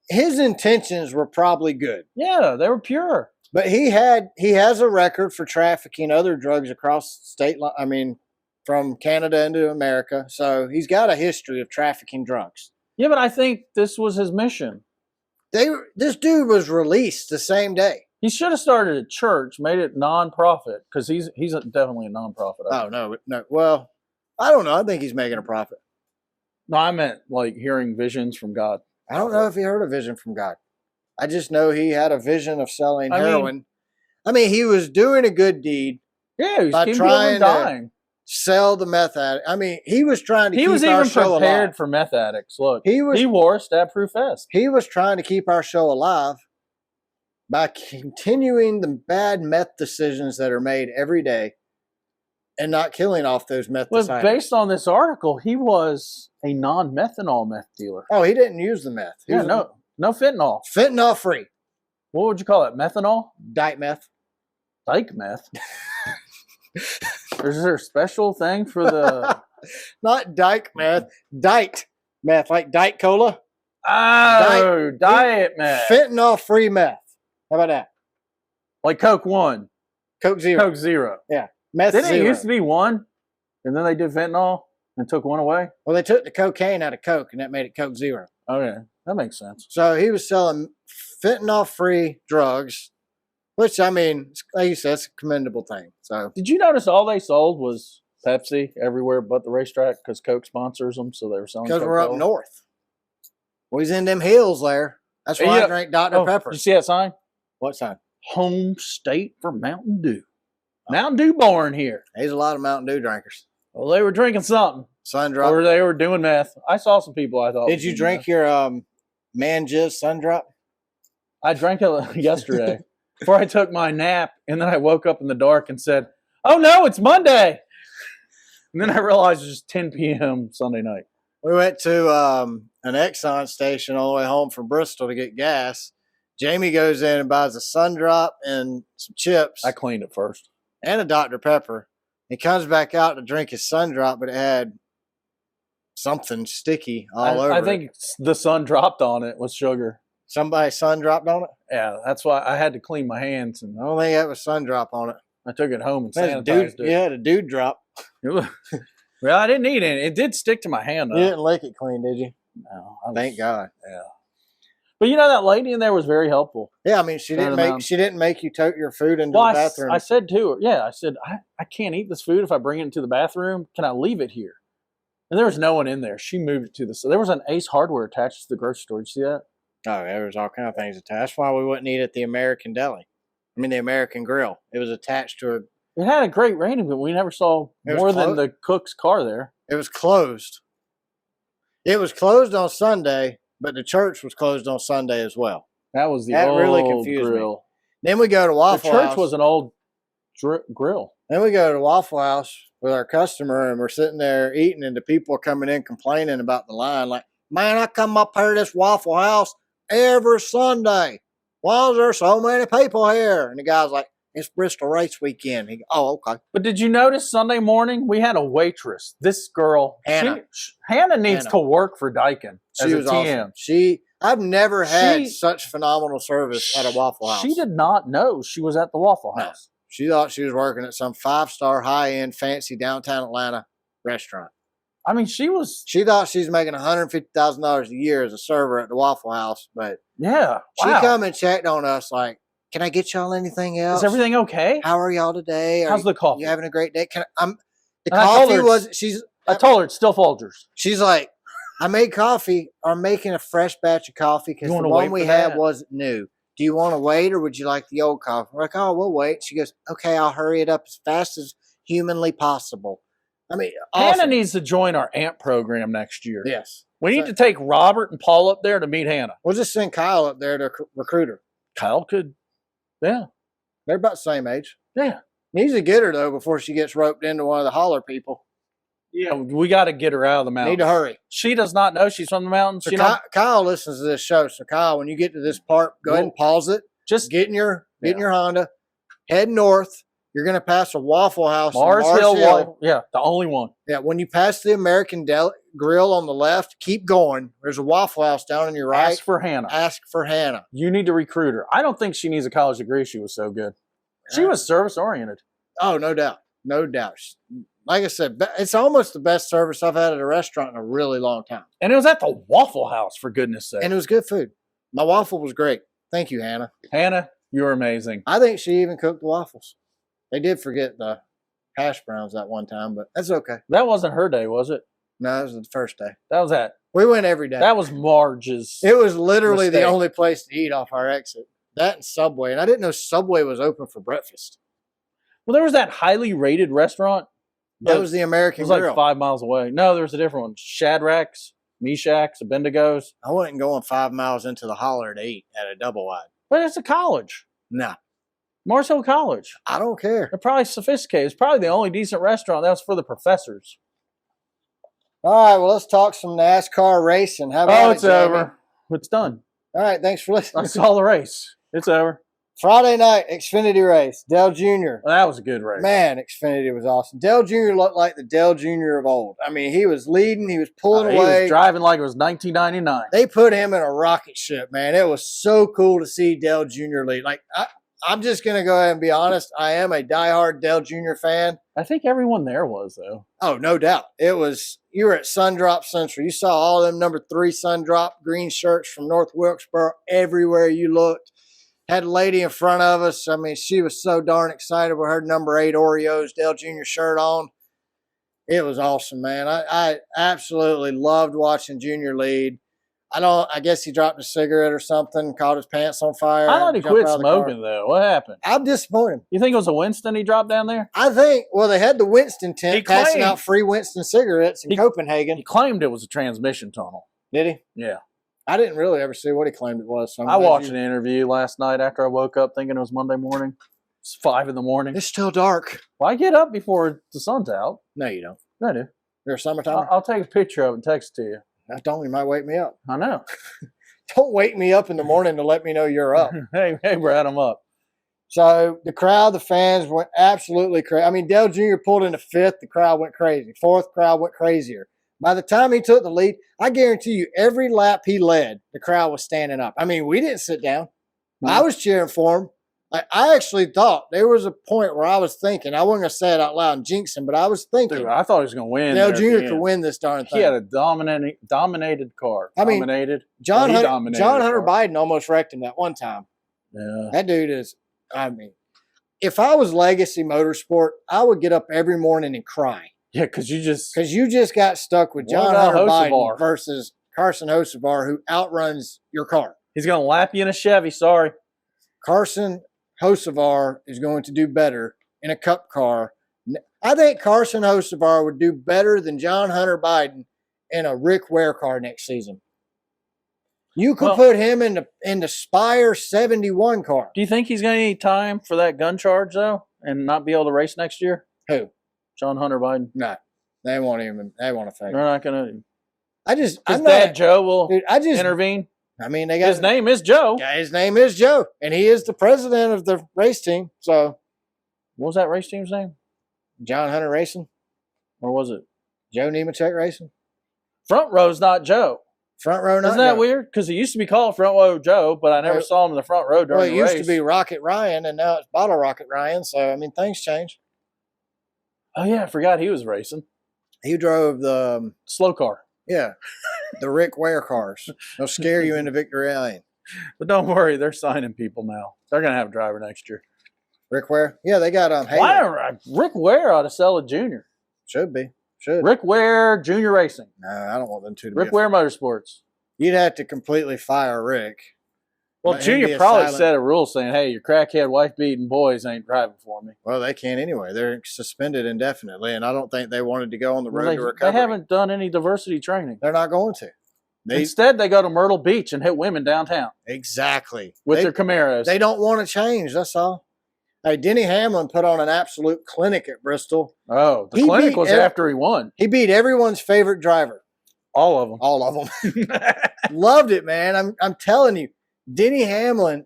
his intentions were probably good. Yeah, they were pure. But he has a record for trafficking other drugs across state line. I mean, from Canada into America. So he's got a history of trafficking drugs. Yeah, but I think this was his mission. This dude was released the same day. He should have started a church, made it non-profit, because he's definitely a non-profit. Oh, no. Well, I don't know. I think he's making a profit. No, I meant like hearing visions from God. I don't know if he heard a vision from God. I just know he had a vision of selling heroin. I mean, he was doing a good deed. Yeah, he was by keeping trying people dying. Sell the meth addict. I mean, he was trying to keep our show alive. He was even prepared for meth addicts. Look, he wore a stab-proof vest. He was trying to keep our show alive by continuing the bad meth decisions that are made every day and not killing off those meth Well, disciples. based on this article, he was a non-methanol meth dealer. Oh, he didn't use the meth. No fentanyl. Fentanyl free. What would you call it? Methanol? Dyke meth. Dyke meth? Is there a special thing for the... Not dyke meth. Dyked meth, like Dyke Cola. Oh, diet meth. Fentanyl free meth. How about that? Like Coke 1. Coke Zero. Coke Zero. Yeah. Meth Didn't Zero. it used to be 1? And then they did fentanyl and took 1 away? Well, they took the cocaine out of Coke and that made it Coke Zero. Okay. That makes sense. So he was selling fentanyl-free drugs, which, I mean, like you said, it's a commendable thing. So, did you notice all they sold was Pepsi everywhere but the racetrack because Coke sponsors them, so they were selling because we're up Coca-Cola? north. Well, he's in them hills there. That's why I drink Dr. Pepper. Did you see that sign? What sign? Home state for Mountain Dew. Mountain Dew born here. There's a lot of Mountain Dew drinkers. Well, they were drinking something. Sun drop. Or they were doing meth. I saw some people I thought. Did you drink your man jizz sun drop? I drank it yesterday before I took my nap, and then I woke up in the dark and said, "Oh no, it's Monday." And then I realized it was just 10 p.m. Sunday night. We went to an Exxon station on the way home from Bristol to get gas. Jamie goes in and buys a sun drop and some chips. I cleaned it first. And a Dr. Pepper. He comes back out to drink his sun drop, but it had something sticky all over it. I think the sun dropped on it with sugar. Somebody's sun dropped on it? Yeah, that's why I had to clean my hands. And I don't think that was sun drop on it. I took it home and sanitized it. You had a dude drop. Well, I didn't eat it. It did stick to my hand, though. You didn't lick it clean, did you? No. Thank God. Yeah. But you know, that lady in there was very helpful. Yeah, I mean, she didn't make you tote your food into the bathroom. I said to her, I said, I can't eat this food if I bring it into the bathroom. Can I leave it here? And there was no one in there. She moved it to the... So there was an Ace Hardware attached to the grocery store. Did you see that? Oh, there was all kind of things attached. That's why we wouldn't eat at the American Deli. I mean, the American Grill. It was attached to a... It had a great rating, but we never saw more than the cook's car there. It was closed. It was closed on Sunday, but the church was closed on Sunday as well. That was the that old really confused grill. Me. Then we go to Waffle House. The church was an old grill. Then we go to Waffle House with our customer, and we're sitting there eating, and the people are coming in complaining about the line. Like, man, I come up here to this Waffle House every Sunday. Why is there so many people here? And the guy's like, It's Bristol race weekend. He, oh, okay. But did you notice Sunday morning we had a waitress? This girl, Hannah. Hannah needs to work for Daikin as She a was TM. awesome. I've never had such phenomenal service at a Waffle House. She did not know she was at the Waffle House. She thought she was working at some 5-star, high-end, fancy downtown Atlanta restaurant. I mean, she thought she was making $150,000 a year as a server at the Waffle House, but yeah, she come and checked on us like, "Can I get y'all anything else? Is everything okay? How are y'all today? How's the coffee? You having a great day? The coffee was. I told her it's still Folgers. She's like, I made coffee. I'm making a fresh batch of coffee because the one we had wasn't new. Do you want to wait or would you like the old coffee? We're like, oh, we'll wait. She goes, okay, I'll hurry it up as fast as humanly possible. I mean, awesome. Hannah needs to join our AMP program next year. Yes. We need to take Robert and Paul up there to meet Hannah. We'll just send Kyle up there to recruit her. Kyle could, yeah. They're about the same age. Yeah. Needs to get her, though, before she gets roped into one of the holler people. Yeah, we got to get her out of the mountains. Need to hurry. She does not know she's from the mountains. So Kyle listens to this show. So, Kyle, when you get to this part, go ahead and pause it. Just get in your Honda, head north. You're going to pass a Waffle House. Mars Hill. Yeah, the only one. Yeah, when you pass the American Grill on the left, keep going. There's a Waffle House down on your right. Ask for Hannah. Ask for Hannah. You need to recruit her. I don't think she needs a college degree. She was so good. She was service-oriented. Oh, no doubt. No doubt. Like I said, it's almost the best service I've had at a restaurant in a really long time. And it was at the Waffle House, for goodness sake. And it was good food. My waffle was great. Thank you, Hannah. Hannah, you're amazing. I think she even cooked the waffles. They did forget the hash browns that one time, but that's okay. That wasn't her day, was it? No, it was the first day. That was that. We went every day. That was Marge's. It was literally the only place to eat off our exit. That and Subway. And I didn't know Subway was open for breakfast. Well, there was that highly rated restaurant. That was the American Grill. It was like 5 miles away. No, there was a different one. Shadrack's, Meshach's, Bendigo's. I wasn't going 5 miles into the holler to eat at a double wide. But it's a college. No. Mars Hill College. I don't care. They're probably sophisticated. It's probably the only decent restaurant that was for the professors. All right, well, let's talk some NASCAR racing. How about it's over. It's done. All right, thanks for listening. I saw the race. It's over. Friday night, Xfinity race. Dale Jr. Well, that was a good race. Man, Xfinity was awesome. Dale Jr. looked like the Dale Jr. of old. I mean, he was leading. He was pulling away. He was driving like it was 1999. They put him in a rocket ship, man. It was so cool to see Dale Jr. lead. Like, I'm just going to go ahead and be honest. I am a diehard Dale Jr. fan. I think everyone there was, though. Oh, no doubt. It was, you were at Sundrop Central. You saw all them number 3 Sundrop green shirts from North Wilkesboro everywhere you looked. Had a lady in front of us. I mean, she was so darn excited with her number 8 Oreos Dale Jr. shirt on. It was awesome, man. I absolutely loved watching Junior lead. I guess he dropped a cigarette or something, caught his pants on fire. I thought he quit smoking, though. What happened? I'm disappointed. You think it was a Winston he dropped down there? I think, well, they had the Winston tent passing out free Winston cigarettes in Copenhagen. He claimed it was a transmission tunnel. Did he? Yeah. I didn't really ever see what he claimed it was. So I watched an interview last night after I woke up thinking it was Monday morning. It's 5 in the morning. It's still dark. Well, I get up before the sun's out. No, you don't. I do. You're a summertime? I'll take a picture of it and text it to you. Don't. You might wake me up. I know. Don't wake me up in the morning to let me know you're up. hey, Brad, I'm up. So the crowd, the fans went absolutely crazy. I mean, Dale Jr. pulled into 5th. The crowd went crazy. 4th, crowd went crazier. By the time he took the lead, I guarantee you every lap he led, the crowd was standing up. I mean, we didn't sit down. Mm-hmm. I was cheering for him. I actually thought there was a point where I was thinking, I wasn't going to say it out loud and jinx him, but I was thinking. Dude, I thought he was going to win. Dale Jr. could win this darn thing. He had a dominated car. I mean, John Hunter Biden almost wrecked him that one time. Yeah. That dude is, I mean, if I was Legacy Motorsport, I would get up every morning and cry. Yeah, because you just got stuck with John Hunter Biden versus Carson Hocevar, who outruns your car. He's going to lap you in a Chevy. Sorry. Carson Hocevar is going to do better in a cup car. I think Carson Hocevar would do better than John Hunter Biden in a Rick Ware car next season. You could put him in the Spire 71 car. Do you think he's going to need time for that gun charge, though, and not be able to race next year? Who? John Hunter Biden. No, they won't affect. They're not going to. His dad Joe will intervene. I mean, they got his name is Joe. Yeah, his name is Joe, and he is the president of the race team. So What was that race team's name? John Hunter Racing, Or was it? Joe Nemechek Racing, Front Row's not Joe. Front Row. Isn't that weird? Because he used to be called Front Row Joe, but I never saw him in the front row during Well, the it race. used to be Rocket Ryan, and now it's Bottle Rocket Ryan. So I mean, things change. Oh yeah, I forgot he was racing. He drove the Slow car. the Rick Ware cars. They'll scare you into Victory Lane. But don't worry, they're signing people now. They're going to have a driver next year. Rick Ware? Yeah, they got Rick Ware ought to sell a junior. Should be. Rick Ware Junior Racing. No, I don't want them to. Rick Ware Motorsports. You'd have to completely fire Rick. Well, Junior probably set a rule saying, hey, your crackhead wife-beating boys ain't driving for me. Well, they can't anyway. They're suspended indefinitely, and I don't think they wanted to go on the road to recovery. They haven't done any diversity training. They're not going to. Instead, they go to Myrtle Beach and hit women downtown. Exactly. With their Camaros. They don't want to change, that's all. Hey, Denny Hamlin put on an absolute clinic at Bristol. Oh, the clinic was after he won. He beat everyone's favorite driver. All of them. All of them. Loved it, man. I'm telling you. Denny Hamlin,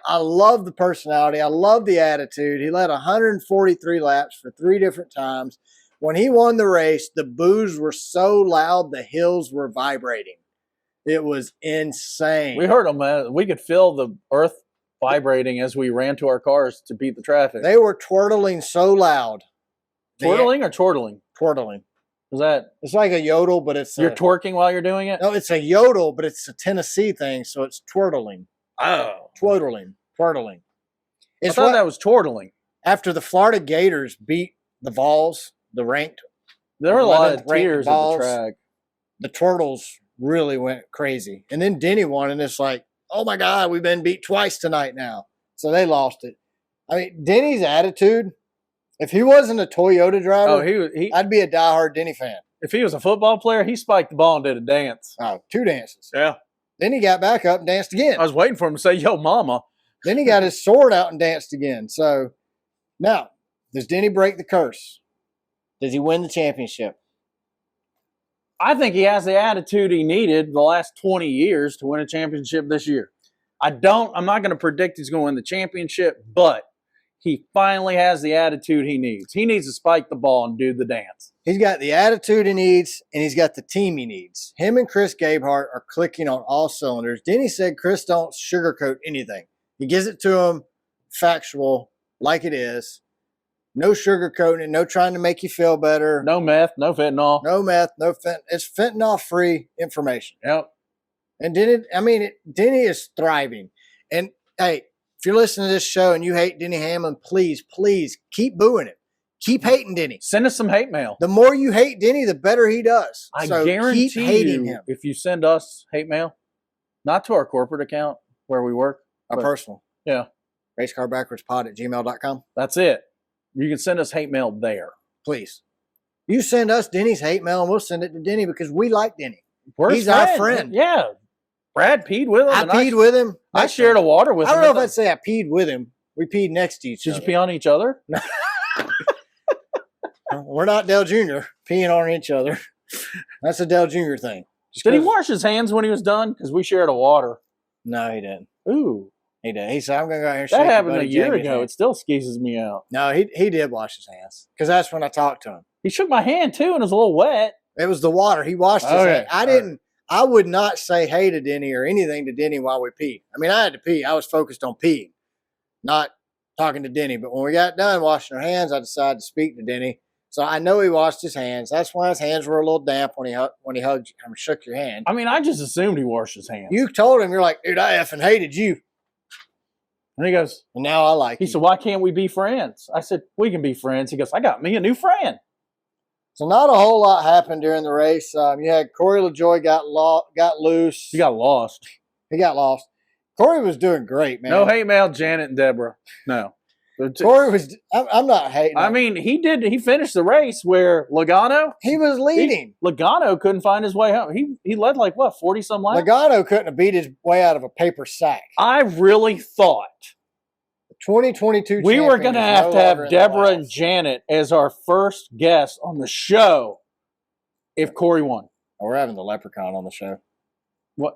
I love the personality. I love the attitude. He led 143 laps for 3 different times. When he won the race, the boos were so loud the hills were vibrating. It was insane. We heard them, man. We could feel the earth vibrating as we ran to our cars to beat the traffic. They were twirling so loud. Twirling or chortling? Twirling. Is that? It's like a yodel, but it's you're twerking while you're doing it? No, it's a yodel, but it's a Tennessee thing, so it's twirling. Oh. Twirling. I thought that was chortling. After the Florida Gators beat the Vols, the ranked. There were a lot of tears at the track. The Turtles really went crazy. And then Denny won, and it's like, oh my God, we've been beat twice tonight now. So they lost it. I mean, Denny's attitude, if he wasn't a Toyota driver, I'd be a diehard Denny fan. If he was a football player, he spiked the ball and did a dance. Oh, 2 dances. Yeah. Then he got back up and danced again. I was waiting for him to say, yo, mama. Then he got his sword out and danced again. So now, does Denny break the curse? Does he win the championship? I think he has the attitude he needed the last 20 years to win a championship this year. I'm not going to predict he's going to win the championship, but he finally has the attitude he needs. He needs to spike the ball and do the dance. He's got the attitude he needs, and he's got the team he needs. Him and Chris Gabehart are clicking on all cylinders. Denny said Chris don't sugarcoat anything. He gives it to him factual, like it is. No sugarcoating it, no trying to make you feel better. No meth, no fentanyl. No meth, no fentanyl. It's fentanyl-free information. Yep. And Denny is thriving. And, hey, if you're listening to this show and you hate Denny Hamlin, please keep booing it. Keep hating Denny. Send us some hate mail. The more you hate Denny, the better he does. I guarantee keep hating him. If you send us hate mail, not to our corporate account where we work. Our personal. Yeah. racecarbackwards.pod@gmail.com. That's it. You can send us hate mail there. Please. You send us Denny's hate mail and we'll send it to Denny because we like Denny. He's our friend. Yeah. Brad peed with him. I peed with him. I shared a water with him. I don't know if I'd say I peed with him. We peed next to each other. Did you pee on each other? We're not Dell Jr. peeing on each other. That's a Dell Jr. thing. Did he wash his hands when he was done? Because we shared a water. No, he didn't. Ooh. He did. He said, I'm going to go out here and shake that happened a year Jamie's ago. hand. It still skeezes me out. No, he did wash his hands because that's when I talked to him. He shook my hand too and it was a little wet. It was the water. He washed his hand. I would not say hey to Denny or anything to Denny while we peed. I mean, I had to pee. I was focused on peeing, not talking to Denny. But when we got done washing our hands, I decided to speak to Denny. So I know he washed his hands. That's why his hands were a little damp when he hugged you and shook your hand. I mean, I just assumed he washed his hands. You told him, you're like, dude, I effing hated you. And he goes, and now I like you. He said, why can't we be friends? I said, we can be friends. He goes, I got me a new friend. So not a whole lot happened during the race. You had Corey LaJoy got loose. He got lost. He got lost. Corey was doing great, man. No hate mail, Janet and Deborah. No. Corey was, I'm not hating. I mean, he finished the race where Logano. He was leading. Logano couldn't find his way home. He led like, what, 40-some laps? Logano couldn't have beat his way out of a paper sack. I really thought 2022 we were going to have Deborah and Janet as our first guests on the show if Corey won. Oh, we're having the leprechaun on the show. What?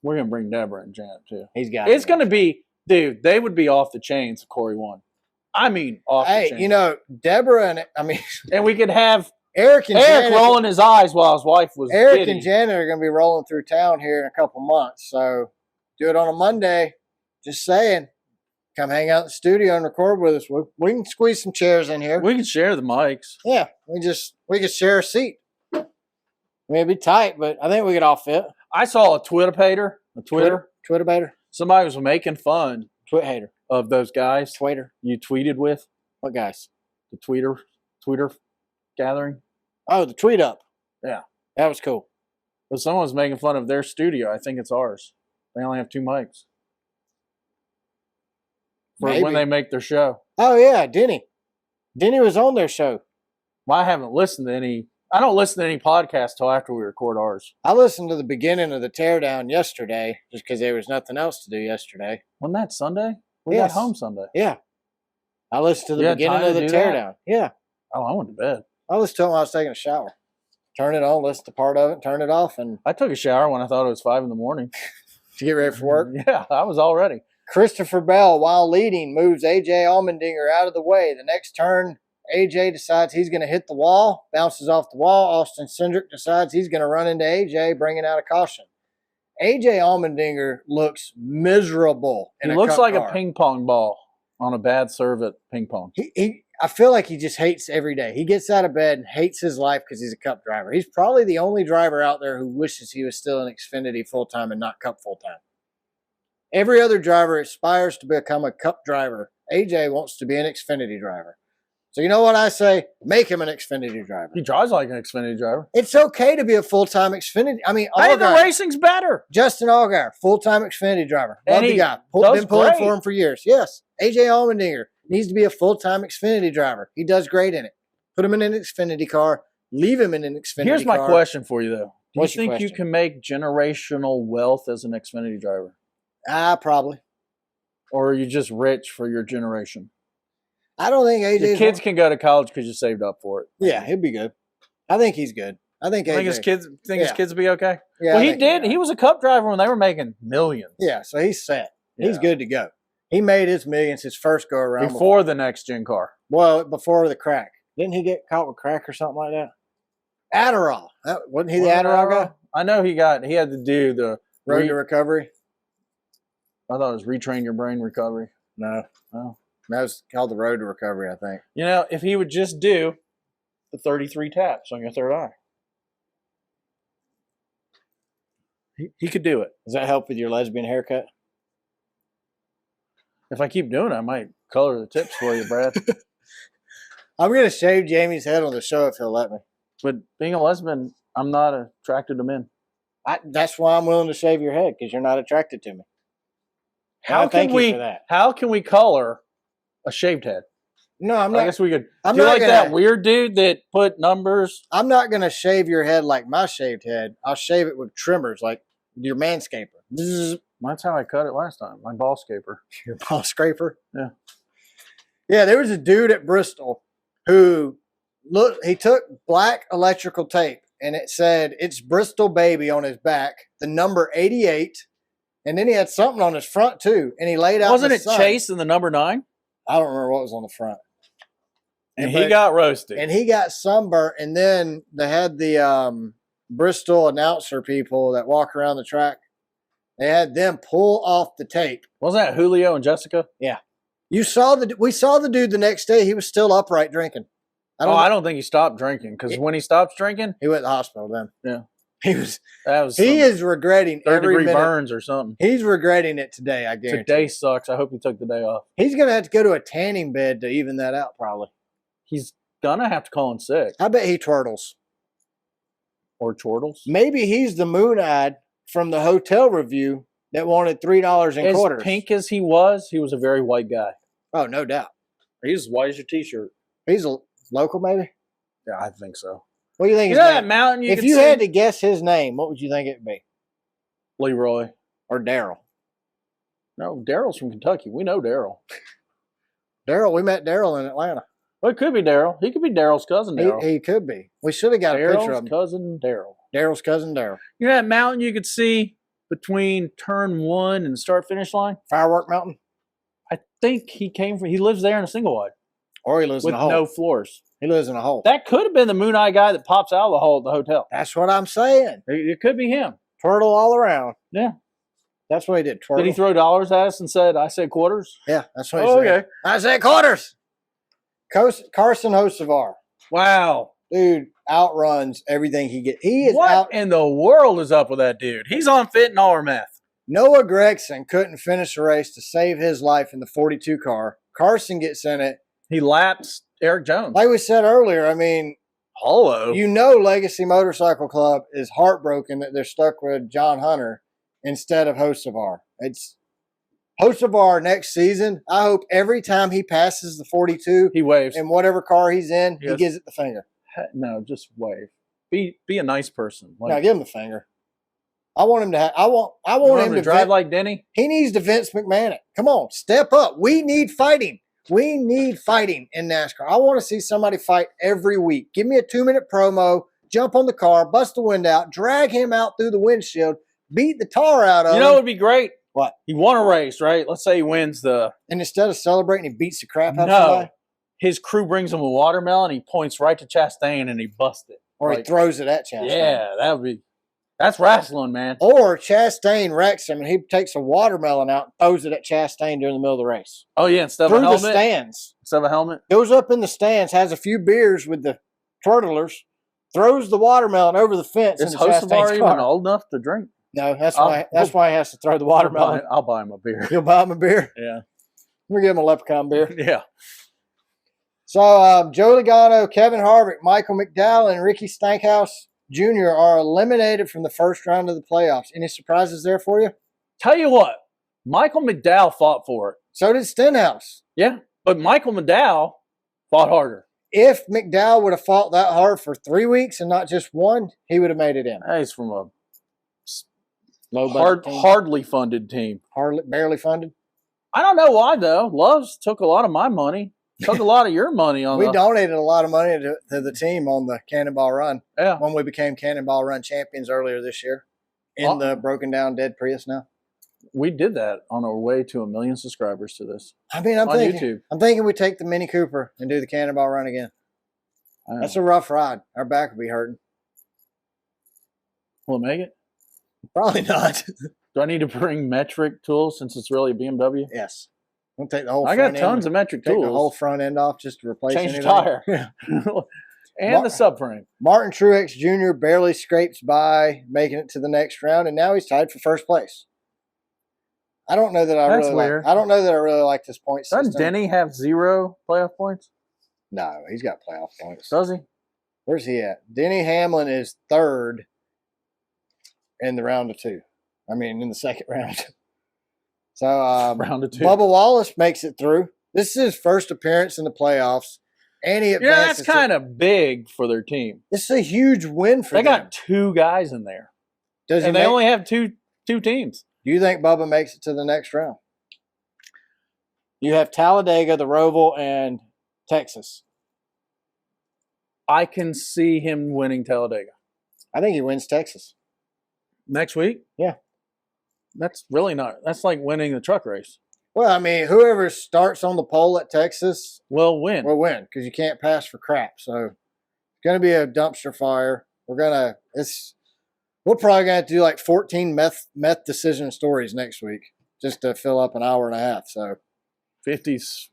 We're going to bring Deborah and Janet too. He's got It's going to be, dude, they would be off the chains if Corey won. I mean, off the Hey, chain. you know, Deborah And we could have Eric and Eric Janet, rolling his eyes while his wife was Eric giddy. and Janet are going to be rolling through town here in a couple months. So do it on a Monday. Just saying. Come hang out in the studio and record with us. We can squeeze some chairs in here. We can share the mics. Yeah, we could share a seat. I mean, it'd be tight, but I think we could all fit. I saw a Twitter. Twitter baiter. Somebody was making fun Twit hater. of those guys Twitter. you tweeted with. What guys? The Twitter gathering. Oh, the tweet up. Yeah. That was cool. But someone was making fun of their studio. I think it's ours. They only have 2 mics. For Maybe. when they make their show. Oh, yeah, Denny. Denny was on their show. Well, I haven't listened to any. I don't listen to any podcasts till after we record ours. I listened to the beginning of the teardown yesterday just because there was nothing else to do yesterday. Wasn't that Sunday? We Yes. got home Sunday. Yeah. I listened to the You had beginning time of the to do that? teardown. Yeah. Oh, I went to bed. I listened to it when I was taking a shower. Turn it on, listen to part of it, turn it off, and I took a shower when I thought it was 5 a.m. to get ready for work. Yeah, I was all ready. Christopher Bell, while leading, moves A.J. Allmendinger out of the way. The next turn, A.J. decides he's going to hit the wall, bounces off the wall. Austin Cindric decides he's going to run into A.J., bringing out a caution. A.J. Allmendinger looks miserable in He a looks cup like car. a ping pong ball on a bad serve at ping pong. I feel like he just hates every day. He gets out of bed and hates his life because he's a Cup driver. He's probably the only driver out there who wishes he was still in Xfinity full-time and not Cup full-time. Every other driver aspires to become a Cup driver. AJ wants to be an Xfinity driver. So you know what I say? Make him an Xfinity driver. He drives like an Xfinity driver. It's okay to be a full-time Xfinity. I mean, Hey, the Allgaier, racing's better. Justin Allgaier, full-time Xfinity driver. Love And the he guy. does Been pulling great. for him for years. Yes. AJ Allmendinger needs to be a full-time Xfinity driver. He does great in it. Put him in an Xfinity car. Leave him in an Xfinity car. Here's my question for you, though. Do What's you your think you question? can make generational wealth as an Xfinity driver? Probably. Or are you just rich for your generation? I don't think AJ. Your kids can go to college because you saved up for it. Yeah, he'll be good. I think he's good. I think Think AJ. his kids his Yeah. kids will be okay? Yeah, Well, I he think did. will. He was a Cup driver when they were making millions. Yeah, so he's set. He's Yeah. good to go. He made his millions his first go around. Before the next gen car. Well, before the crack. Didn't he get caught with crack or something like that? Adderall. Wasn't he the Adderall guy? I know he had to do the Road to recovery? I thought it was retrain your brain recovery. No. Oh. That was called the Road to Recovery, I think. You know, if he would just do the 33 taps on your third eye, he could do it. Does that help with your lesbian haircut? If I keep doing it, I might color the tips for you, Brad. I'm going to shave Jamie's head on the show if he'll let me. But being a lesbian, I'm not attracted to men. That's why I'm willing to shave your head, because you're not attracted to me. How thank can you we? for that. How can we color a shaved head? No, I'm I not. guess we could. I'm do you not like gonna- that weird dude that put numbers? I'm not going to shave your head like my shaved head. I'll shave it with trimmers, like your manscaper. Bzzz, That's how I cut it last time. My ball scaper. your ball scraper. Yeah. Yeah, there was a dude at Bristol who he took black electrical tape and it said it's Bristol Baby on his back, the number 88, and then he had something on his front too, and he laid out. Wasn't in the it sun. Chase in the number 9? I don't remember what was on the front. And But- he got roasted. And he got sunburnt, and then they had the Bristol announcer people that walk around the track. They had them pull off the tape. Wasn't that Julio and Jessica? We saw the dude the next day. He was still upright drinking. I don't think he stopped drinking because when he stops drinking, He went to the hospital then. Yeah. He was. that was He some is regretting every 3rd-degree minute. burns or something. He's regretting it today. I guarantee. Today sucks. I hope he took the day off. He's gonna have to go to a tanning bed to even that out. Probably. He's gonna have to call in sick I bet he twirtles. or chortles. Maybe he's the moon-eyed from the hotel review that wanted $3 in As quarters. pink as he was a very white guy. Oh, no doubt. He's as white as your T-shirt. He's a local, maybe. Yeah, I think so. What do you think? You his know name? that mountain If could you see? had to guess his name, what would you think it would be? Leroy. Or Daryl? No, Daryl's from Kentucky. We know Daryl. Daryl, we met Daryl in Atlanta. Well, it could be Daryl. He could be Daryl's cousin Daryl. He could be. We should have got a picture of Daryl's him. cousin Daryl. Daryl's cousin Daryl. You know that mountain you could see between turn 1 and start finish line? Firework Mountain? I think he lives there in a single wide Or he lives with in a hole. no floors. He lives in a hole. That could have been the Moon Eye guy that pops out of the hole at the hotel. That's what I'm saying. It could be him. Turtle all around. Yeah. That's what he did. Twirtle. Did he throw dollars at us and said, I said quarters? Yeah, that's what he Oh, said. okay. I said quarters. Carson Hocevar. Wow. Dude outruns everything he gets. He is What out. in the world is up with that dude? He's on fentanyl or meth. Noah Gregson couldn't finish the race to save his life in the 42 car. Carson gets in it. He laps Eric Jones. Like we said earlier, I mean, Hello. you know Legacy Motorcycle Club is heartbroken that they're stuck with John Hunter instead of Hocevar. It's Hocevar next season. I hope every time he passes the 42 He waves. in whatever car he's in, Yes. he gives it the finger. No, just wave. Be a nice person. Now give him the finger. I want him to have. I want you want him to drive like Denny. He needs to Vince McMahon it. Come on, step up. We need fighting. We need fighting in NASCAR. I want to see somebody fight every week. Give me a 2-minute promo, jump on the car, bust the wind out, drag him out through the windshield, beat the tar out of him. You know what would be great? What? He won a race, right? Let's say he wins the. And instead of celebrating, he beats the crap out of No. somebody. His crew brings him a watermelon. He points right to Chastain and he busts it. Or he throws it at Chastain. Yeah, that would be. That's wrestling, man. Or Chastain wrecks him and he takes a watermelon out and throws it at Chastain during the middle of the race. Oh yeah, instead of Through a the helmet. stands. Instead of a helmet. Goes up in the stands, has a few beers with the turtlers, throws the watermelon over the fence. Is into Hocevar Chastain's even car. old enough to drink? No, that's why he has to throw the watermelon. I'll buy him a beer. You'll buy him a beer? Yeah. We'll give him a leprechaun beer. Yeah. So Joe Logano, Kevin Harvick, Michael McDowell, and Ricky Stankhouse Jr. are eliminated from the first round of the playoffs. Any surprises there for you? Tell you what, Michael McDowell fought for it. So did Stenhouse. Yeah, but Michael McDowell fought harder. If McDowell would have fought that hard for 3 weeks and not just one, he would have made it in. He's from a Low budget team. hardly funded team. Barely funded. I don't know why though. Loves took a lot of my money. Took a lot of your money on We donated a lot of money to the team on the Cannonball Run Yeah. when we became Cannonball Run champions earlier this year in the broken down dead Prius now. We did that on our way to 1 million subscribers to this. I mean, I'm On thinking YouTube. we take the Mini Cooper and do the Cannonball Run again. I know. That's a rough ride. Our back would be hurting. Will it make it? Probably not. Do I need to bring metric tools since it's really a BMW? Yes. We'll take the whole I front got tons end, of metric take tools. the whole front end off just to replace Change the anything. tire. Yeah. And the subframe. Martin Truex Jr. barely scrapes by, making it to the next round, and now he's tied for first place. I don't know that I That's really weird. like. I don't know that I really like this point Doesn't system. Denny have 0 playoff points? No, he's got playoff points. Does he? Where's he at? Denny Hamlin is third in the round of 2. I mean, in the second round. So Round of 2. Bubba Wallace makes it through. This is his first appearance in the playoffs, and he Yeah, advances. that's kind of big for their team. This is a huge win for They them. got 2 guys in there. Does he And they make- only have two teams. Do you think Bubba makes it to the next round? You have Talladega, the Roval, and Texas. I can see him winning Talladega. I think he wins Texas. Next week? Yeah. That's really not. That's like winning the truck race. Well, I mean, whoever starts on the pole at Texas Will win. will win because you can't pass for crap. So it's going to be a dumpster fire. We're probably going to have to do like 14 meth decision stories next week just to fill up an hour and a half. So 50s,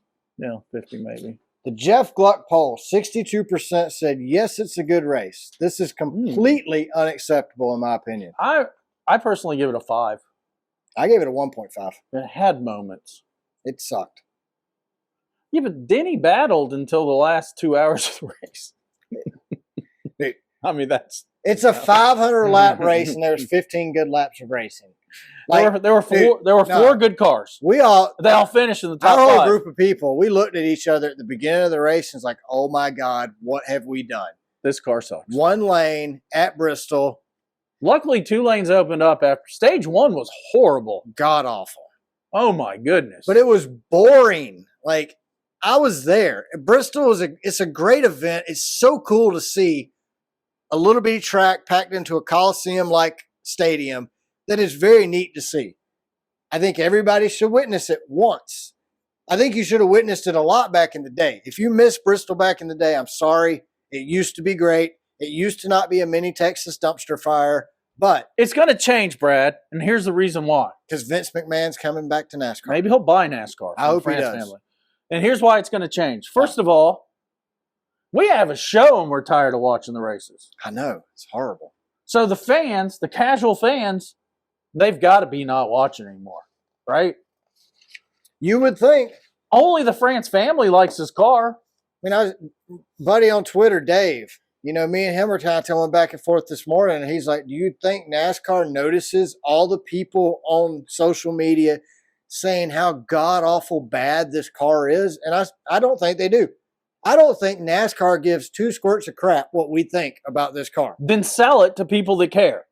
50 maybe. the Jeff Gluck poll, 62% said, yes, it's a good race. This is completely unacceptable in my opinion. I personally give it a 5. I gave it a 1.5. It had moments. It sucked. Yeah, but Denny battled until the last 2 hours of the race. Dude, I mean, that's it's a 500 lap race, and there's 15 good laps of racing. there were four good cars. We all They all finished in the top our whole 5. group of people. We looked at each other at the beginning of the race and was like, "Oh my God, what have we done?" This car sucks. One lane at Bristol, Luckily, 2 lanes opened up after stage 1 was horrible. god awful. Oh my goodness! But it was boring. Like I was there. Bristol it's a great event. It's so cool to see a little bitty track packed into a Coliseum-like stadium that is very neat to see. I think everybody should witness it once. I think you should have witnessed it a lot back in the day. If you missed Bristol back in the day, I'm sorry. It used to be great. It used to not be a mini Texas dumpster fire, but It's going to change, Brad, and here's the reason why. because Vince McMahon's coming back to NASCAR. Maybe he'll buy NASCAR. I hope from he the does. France family. And here's why it's going to change. First of all, we have a show and we're tired of watching the races. I know. It's horrible. So the fans, the casual fans, they've got to be not watching anymore, right? You would think. Only the France family likes his car. I mean, I was buddy on Twitter, Dave. You know, me and him were kind of going back and forth this morning, and he's like, "Do you think NASCAR notices all the people on social media saying how god awful bad this car is?" And I don't think they do. I don't think NASCAR gives two squirts of crap what we think about this car. Then sell it to people that care.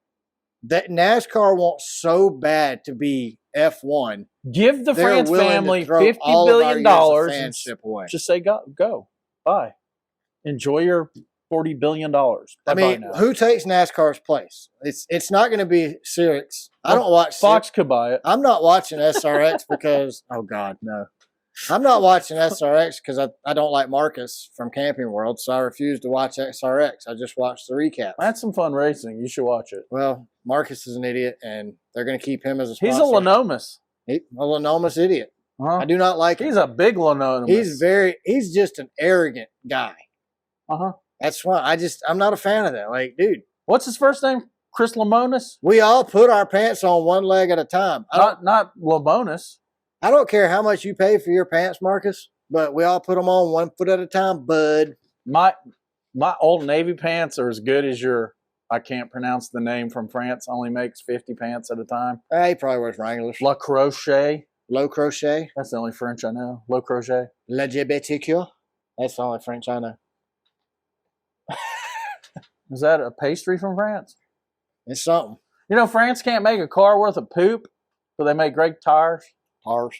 That NASCAR wants so bad to be F1. Give the They're France willing to family throw $50 all of our billion years of and fanship away. just say, go, bye. Enjoy your $40 billion. I mean, who takes NASCAR's place? It's not going to be Sirius. I don't watch Fox could buy it. I'm not watching SRX because, oh God, no. I'm not watching SRX because I don't like Marcus from Camping World, so I refuse to watch SRX. I just watch the recaps. That's some fun racing. You should watch it. Well, Marcus is an idiot, and they're going to keep him as a sponsor. He's a Lenomus. A Lenomus idiot. Uh-huh. I do not like him. He's a big Lenomus. He's just an arrogant guy. Uh-huh. That's why I'm not a fan of that. Like, dude. What's his first name? Chris Lemonis? We all put our pants on one leg at a time. Not Lemonis. I don't care how much you pay for your pants, Marcus, but we all put them on 1 foot at a time, bud. My old Navy pants are as good as your, I can't pronounce the name from France, only makes 50 pants at a time. He probably wears Wranglers. Le Crochet. Low crochet. That's the only French I know. Le Crochet. LGBTQ. That's the only French I know. Is that a pastry from France? It's something. You know, France can't make a car worth of poop, but they make great tires. Tires.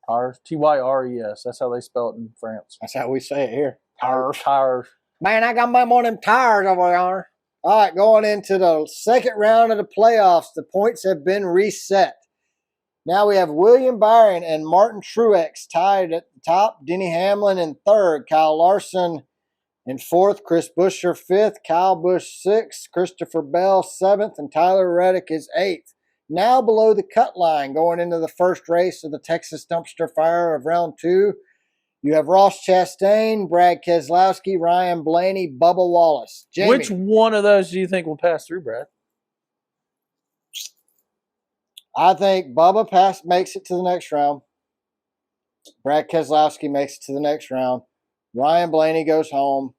Tires. Tyres. That's how they spell it in France. That's how we say it here. Tires. Man, I got my morning tires over there. All right, going into the second round of the playoffs, the points have been reset. Now we have William Byron and Martin Truex tied at the top. Denny Hamlin in third. Kyle Larson in fourth. Chris Buescher fifth. Kyle Busch sixth. Christopher Bell seventh. And Tyler Reddick is eighth. Now below the cut line going into the first race of the Texas Dumpster Fire of round two. You have Ross Chastain, Brad Keselowski, Ryan Blaney, Bubba Wallace. Jamie, which one of those do you think will pass through, Brad? I think Bubba makes it to the next round. Brad Keselowski makes it to the next round. Ryan Blaney goes home.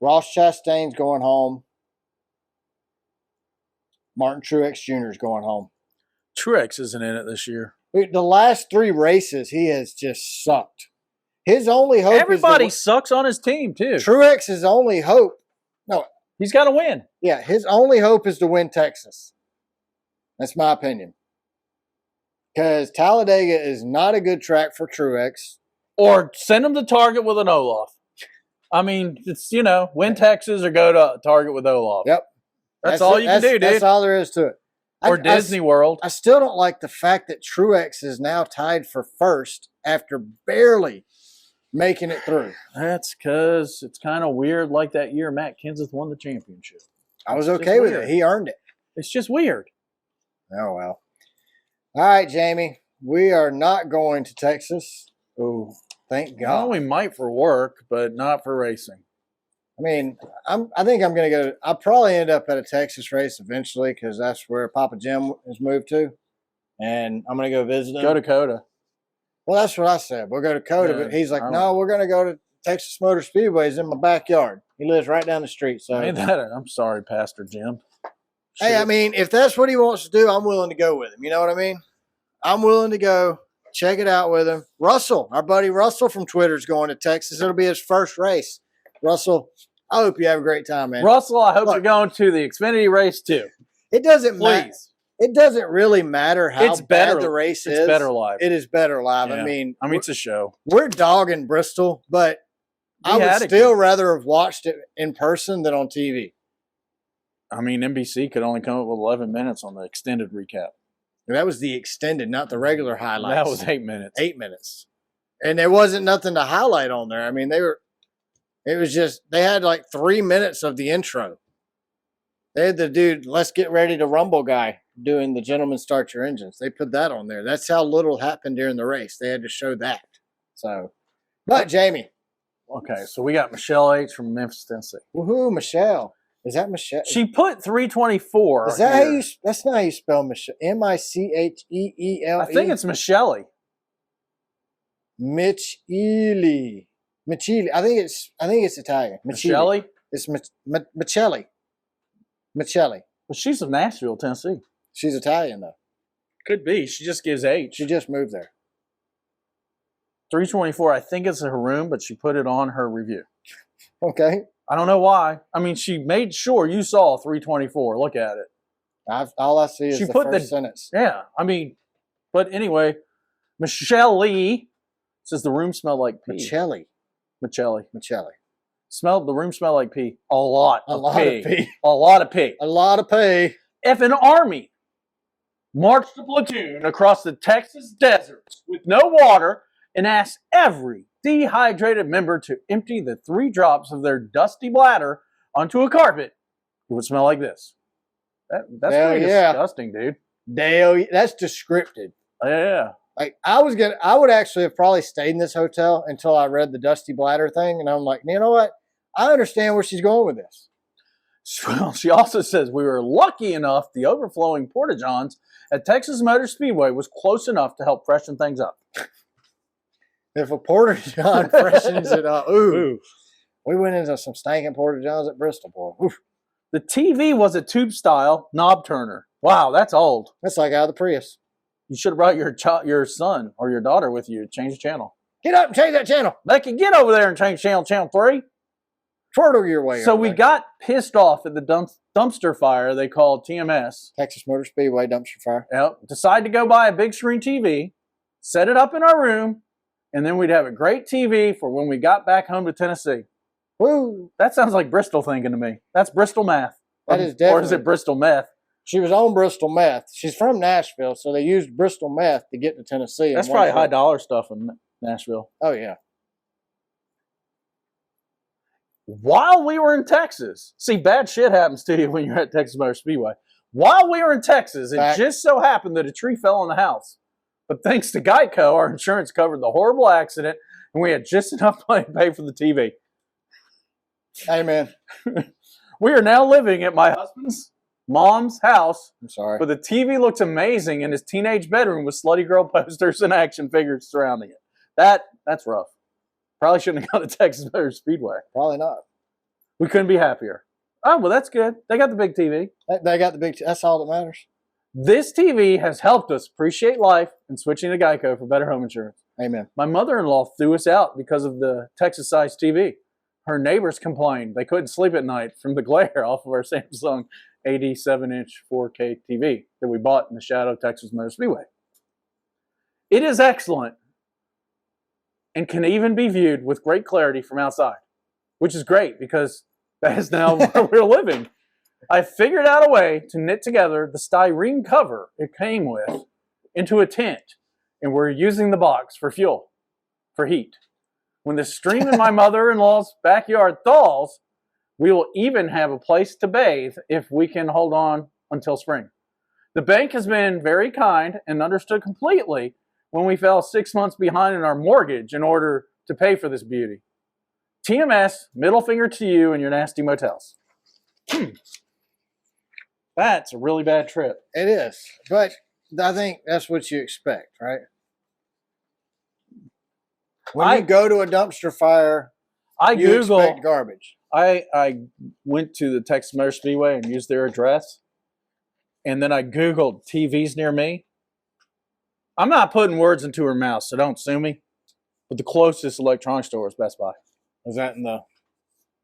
Ross Chastain's going home. Martin Truex Jr. is going home. Truex isn't in it this year. The last three races, he has just sucked. His only hope Everybody sucks on his team, too. Truex's only hope. No. He's got to win. Yeah, his only hope is to win Texas. That's my opinion. Because Talladega is not a good track for Truex. Or send him to Target with an Olaf. I mean, it's, win Texas or go to Target with Olaf. Yep. That's all you can do, dude. That's all there is to it. Or Disney World. I still don't like the fact that Truex is now tied for first after barely making it through. That's because it's kind of weird like that year Matt Kenseth won the championship. I was okay with it. He earned it. It's just weird. Oh, well. All right, Jamie. We are not going to Texas. Oh, thank God. Well, we might for work, but not for racing. I mean, I think I'm going to go. I'll probably end up at a Texas race eventually because that's where Papa Jim has moved to. And I'm going to go visit him. Go to Coda. Well, that's what I said. We'll go to Coda. But he's like, no, we're going to go to Texas Motor Speedway. It's in my backyard. He lives right down the street. So I'm sorry, Pastor Jim. Hey, I mean, if that's what he wants to do, I'm willing to go with him. You know what I mean? I'm willing to go check it out with him. Russell, our buddy Russell from Twitter is going to Texas. It'll be his first race. Russell, I hope you have a great time, man. Russell, I hope you're going to the Xfinity race too. It doesn't matter. It doesn't really matter how bad the race is. It's better live. It is better live. Yeah. I mean, it's a show. We're dogging Bristol, but I would still rather have watched it in person than on TV. I mean, NBC could only come up with 11 minutes on the extended recap. And that was the extended, not the regular highlights. That was 8 minutes. 8 minutes. And there wasn't nothing to highlight on there. I mean, it was just, they had like 3 minutes of the intro. They had the dude, let's get ready to rumble guy doing the gentleman start your engines. They put that on there. That's how little happened during the race. They had to show that. So, but Jamie. Okay, so we got Michelle H. from Memphis, Tennessee. Woohoo, Michelle. Is that Michelle? She put 324. Is that how you, that's not how you spell Michelle. Michelle. I think it's Michelle. Michele. I think it's Italian. Michelle? It's Michele. Michele. Well, she's from Nashville, Tennessee. She's Italian though. Could be. She just gives H. She just moved there. 324. I think it's her room, but she put it on her review. Okay. I don't know why. I mean, she made sure you saw 324. Look at it. All I see is the first sentence. Yeah. I mean, but anyway, Michelle says the room smelled like pee. Michele. The room smelled like pee. A lot of pee. A lot of pee. If an army marched a platoon across the Texas deserts with no water and asked every dehydrated member to empty the 3 drops of their dusty bladder onto a carpet, it would smell like this. That's pretty disgusting, dude. That's descriptive. Yeah. Like I would actually have probably stayed in this hotel until I read the dusty bladder thing, and I'm like, you know what? I understand where she's going with this. Well, she also says we were lucky enough the overflowing porta-johns at Texas Motor Speedway was close enough to help freshen things up. If a porta-john freshens it up, ooh. We went into some stinking porta-johns at Bristol, boy. Oof. The TV was a tube-style knob turner. Wow, that's old. That's like out of the Prius. You should have brought your son or your daughter with you to change the channel. Get up and change that channel. They can get over there and change channel 3. Twirtle your way. So we got pissed off at the dumpster fire they called TMS. Texas Motor Speedway dumpster fire. Yep. Decided to go buy a big screen TV, set it up in our room, and then we'd have a great TV for when we got back home to Tennessee. Woo! That sounds like Bristol thinking to me. That's Bristol Math. That is definitely. Or is it Bristol Meth? She was on Bristol Meth. She's from Nashville, so they used Bristol Meth to get to Tennessee. That's probably high dollar stuff in Nashville. Oh, yeah. While we were in Texas, see, bad shit happens to you when you're at Texas Motor Speedway. While we were in Texas, it just so happened that a tree fell on the house. But thanks to Geico, our insurance covered the horrible accident, and we had just enough money to pay for the TV. Amen. We are now living at my husband's mom's house. I'm sorry. But the TV looks amazing in his teenage bedroom with slutty girl posters and action figures surrounding it. That's rough. Probably shouldn't have gone to Texas Motor Speedway. Probably not. We couldn't be happier. Oh, well, that's good. They got the big TV. They got the big that's all that matters. This TV has helped us appreciate life and switching to Geico for better home insurance. Amen. My mother-in-law threw us out because of the Texas-sized TV. Her neighbors complained they couldn't sleep at night from the glare off of our Samsung 87-inch 4K TV that we bought in the shadow of Texas Motor Speedway. It is excellent and can even be viewed with great clarity from outside, which is great because that is now where we're living. I figured out a way to knit together the styrene cover it came with into a tent, and we're using the box for fuel, for heat. When the stream in my mother-in-law's backyard thaws, we will even have a place to bathe if we can hold on until spring. The bank has been very kind and understood completely when we fell 6 months behind in our mortgage in order to pay for this beauty. TMS, middle finger to you and your nasty motels. That's a really bad trip. It is. But I think that's what you expect, right? When you go to a dumpster fire, you expect garbage. I went to the Texas Motor Speedway and used their address. And then I Googled TVs near me. I'm not putting words into her mouth, so don't sue me. But the closest electronics store is Best Buy. Is that in the...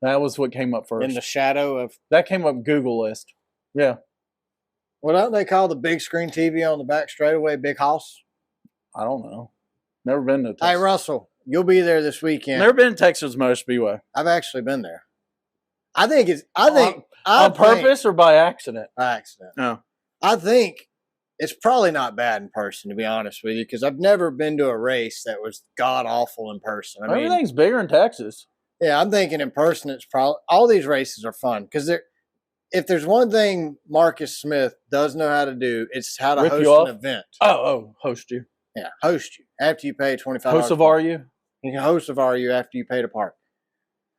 That was what came up first. In the shadow of... That came up Google list. Yeah. What don't they call the big screen TV on the back straightaway Big House? I don't know. Never been to Texas. Hey, Russell, you'll be there this weekend. Never been to Texas Motor Speedway. I've actually been there. I think on purpose or by accident? By accident. No. I think It's probably not bad in person, to be honest with you, because I've never been to a race that was god awful in person. I mean, Everything's bigger in Texas. yeah, I'm thinking in person, it's probably all these races are fun because if there's one thing Marcus Smith does know how to do, it's how to Rip you host off? an event. Host you. Yeah, host you after you pay $25. Host of RU? You can host of RU after you pay to park.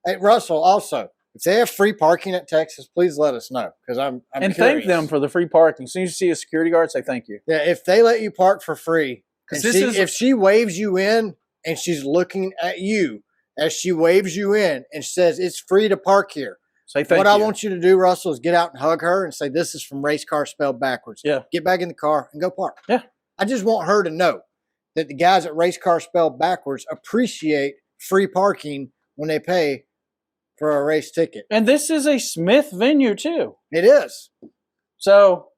Hey, Russell, also, if they have free parking at Texas, please let us know because I'm And curious. thank them for the free parking. As soon as you see a security guard, say thank you. Yeah, if they let you park for free, and if she waves you in and she's looking at you as she waves you in and says it's free to park here, say thank you. What I want you to do, Russell, is get out and hug her and say this is from Race Car spelled backwards. Yeah. Get back in the car and go park. Yeah. I just want her to know that the guys at Race Car spelled backwards appreciate free parking when they pay for a race ticket. And this is a Smith venue too. It is. So,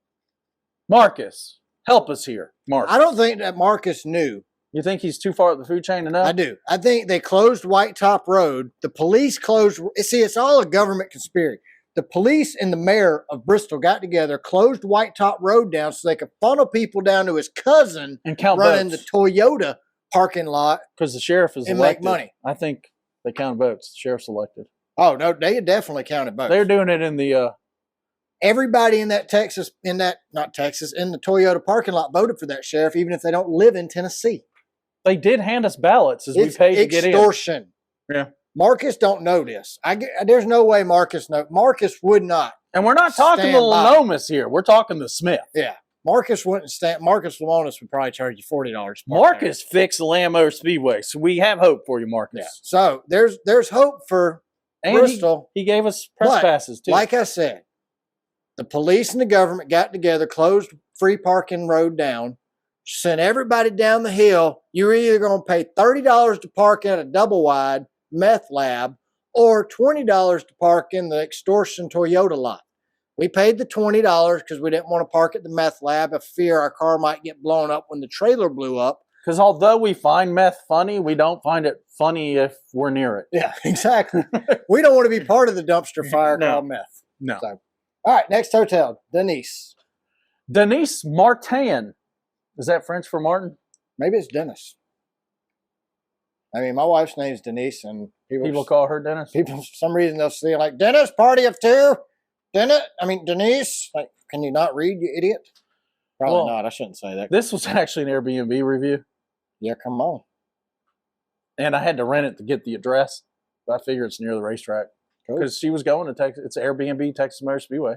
Marcus, help us here. Marcus. I don't think that Marcus knew. You think he's too far up the food chain to know? I do. I think they closed White Top Road. The police closed. See, it's all a government conspiracy. The police and the mayor of Bristol got together, closed White Top Road down so they could funnel people down to his cousin and count running votes. the Toyota parking lot because the sheriff is and elected. make money. I think they count votes. The sheriff's elected. Oh no, they definitely counted votes. They're doing it in the. Everybody in that in the Toyota parking lot voted for that sheriff, even if they don't live in Tennessee. They did hand us ballots as we paid to get in. Extortion. Yeah. Marcus don't know this. There's no way Marcus knows. Marcus would not. And we're not talking the Lanomas here. We're talking the Smith. Yeah. Marcus wouldn't stand. Marcus Lamonis would probably charge you $40. Marcus fixed the Lambo Speedway, so we have hope for you, Marcus. Yeah. So there's hope for Bristol. He gave us press passes too. Like I said, the police and the government got together, closed free parking road down, sent everybody down the hill. You're either going to pay $30 to park at a double wide meth lab or $20 to park in the extortion Toyota lot. We paid the $20 because we didn't want to park at the meth lab of fear our car might get blown up when the trailer blew up. Because although we find meth funny, we don't find it funny if we're near it. Yeah, exactly. We don't want to be part of the dumpster fire called meth. No. So, all right, next hotel, Denise. Denise Martin. Is that French for Martin? Maybe it's Dennis. I mean, my wife's name is Denise, and people call her Dennis. People, for some reason, they'll see like Dennis, party of two. Denise. Like, can you not read, you idiot? Probably not. I shouldn't say that. This was actually an Airbnb review. Yeah, come on. And I had to rent it to get the address. But I figure it's near the racetrack because she was going to Texas. It's Airbnb, Texas Motor Speedway.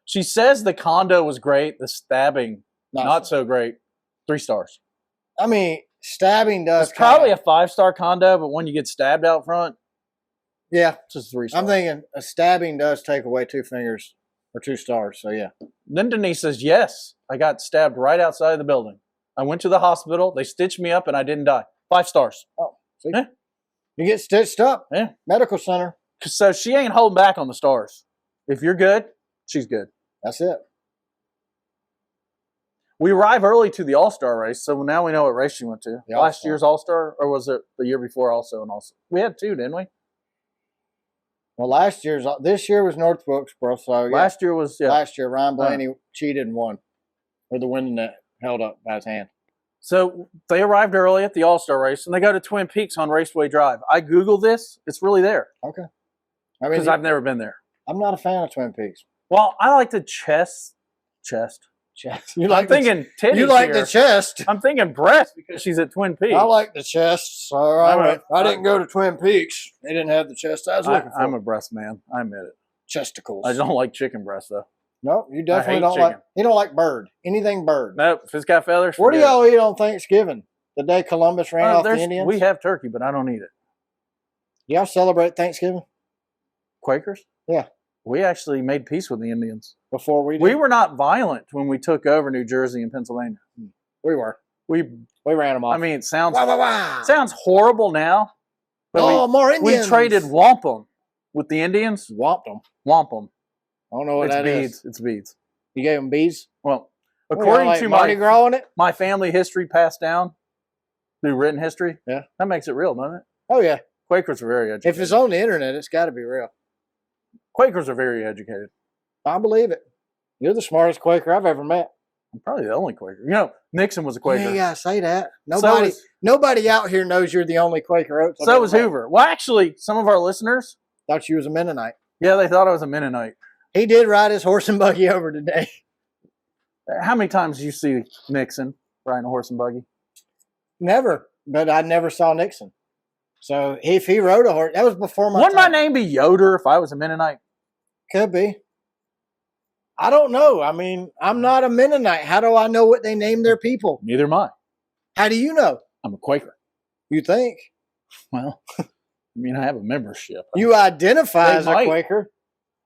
She says the condo was great. The stabbing, not so great. 3 stars. I mean, stabbing does. It's probably a 5-star condo, but when you get stabbed out front, yeah, it's just 3 stars. I'm thinking a stabbing does take away 2 fingers or 2 stars. So yeah. Then Denise says, yes, I got stabbed right outside of the building. I went to the hospital. They stitched me up and I didn't die. 5 stars. Oh, see? Yeah. You get stitched up. Yeah. Medical center. So she ain't holding back on the stars. If you're good, she's good. That's it. We arrive early to the All-Star race, so now we know what race she went to. Last year's All-Star, or was it the year before also an All-Star? We had 2, didn't we? Well, this year was North Wilkesboro, so yeah. Last year was, Last year, Ryan Blaney cheated and won. With the winning net held up by his hand. So they arrived early at the All-Star race, and they go to Twin Peaks on Raceway Drive. I Googled this. It's really there. Okay. I mean, because I've never been there. I'm not a fan of Twin Peaks. Well, I like the chest. I'm thinking titties. You like the chest. I'm thinking breast because she's at Twin Peaks. I like the chest, so I didn't go to Twin Peaks. They didn't have the chest I was looking for. I'm a breast man. I admit it. Chesticles. I don't like chicken breast though. No, you definitely don't like. You don't like bird. Anything bird. Nope. If it's got feathers. What do y'all eat on Thanksgiving? The day Columbus ran off the Indians. We have turkey, but I don't eat it. Y'all celebrate Thanksgiving? Quakers? Yeah. We actually made peace with the Indians. Before we did? We were not violent when we took over New Jersey and Pennsylvania. We were. We ran them off. I mean, it sounds sounds horrible now. But more Indians. We traded wampum with the Indians. Wampum. I don't know what that is. It's beads. You gave them beads? Well, according to my family history passed down through written history, that makes it real, doesn't it? Oh, yeah. Quakers are very educated. If it's on the internet, it's got to be real. Quakers are very educated. I believe it. You're the smartest Quaker I've ever met. I'm probably the only Quaker. You know, Nixon was a You Quaker. ain't gotta say that. So Nobody out here knows you're the only Quaker Oats. so was Hoover. Well, actually, some of our listeners, Thought you was a Mennonite. yeah, they thought I was a Mennonite. He did ride his horse and buggy over today. How many times did you see Nixon riding a horse and buggy? Never, but I never saw Nixon. So if he rode a horse, that was before my Wouldn't time. my name be Yoder if I was a Mennonite? Could be. I don't know. I mean, I'm not a Mennonite. How do I know what they name their people? Neither am I. How do you know? I'm a Quaker. You think? Well, I mean, I have a membership. You identify They as might. a Quaker.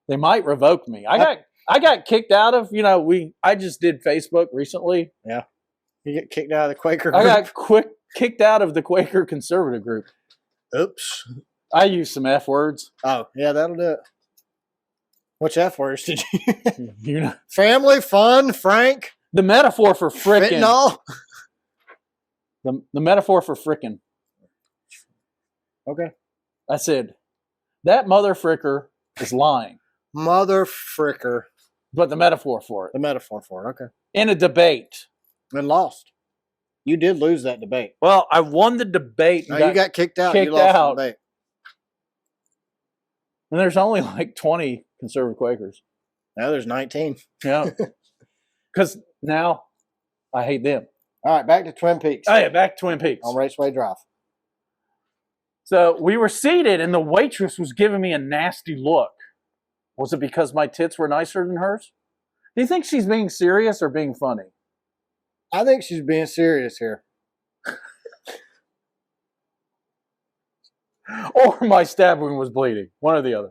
They might revoke me. I got kicked out of, I just did Facebook recently. You get kicked out of the Quaker I group. got kicked out of the Quaker conservative group. Oops. I used some F words. Oh, yeah, that'll do it. Which F words did you? You know, Family, fun, frank, the metaphor for frickin'. fentanyl. The metaphor for frickin'. Okay. I said, that mother fricker is lying. Mother fricker. But the metaphor for it. The metaphor for it. Okay. In a debate. And lost. You did lose that debate. Well, I won the debate. No, you got kicked out. kicked You lost out. the debate. And there's only like 20 conservative Quakers. Now there's 19. Yeah. Because now I hate them. All right, back to Twin Peaks. Oh, yeah, back to Twin Peaks. On Raceway Drive. So we were seated, and the waitress was giving me a nasty look. Was it because my tits were nicer than hers? Do you think she's being serious or being funny? I think she's being serious here. Or my stab wound was bleeding. One or the other.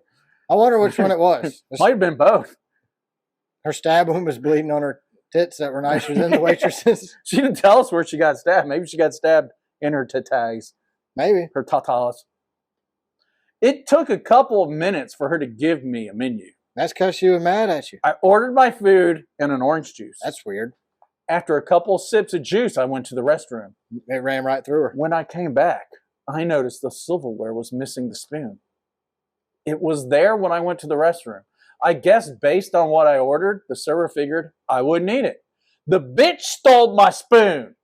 I wonder which one it was. Might have been both. Her stab wound was bleeding on her tits that were nicer than the waitress's. She didn't tell us where she got stabbed. Maybe she got stabbed in her tatas, Maybe. her tatas. It took a couple of minutes for her to give me a menu. That's because she was mad at you. I ordered my food and an orange juice. That's weird. After a couple of sips of juice, I went to the restroom. It ran right through her. When I came back, I noticed the silverware was missing the spoon. It was there when I went to the restroom. I guess based on what I ordered, the server figured I wouldn't eat it. The bitch stole my spoon.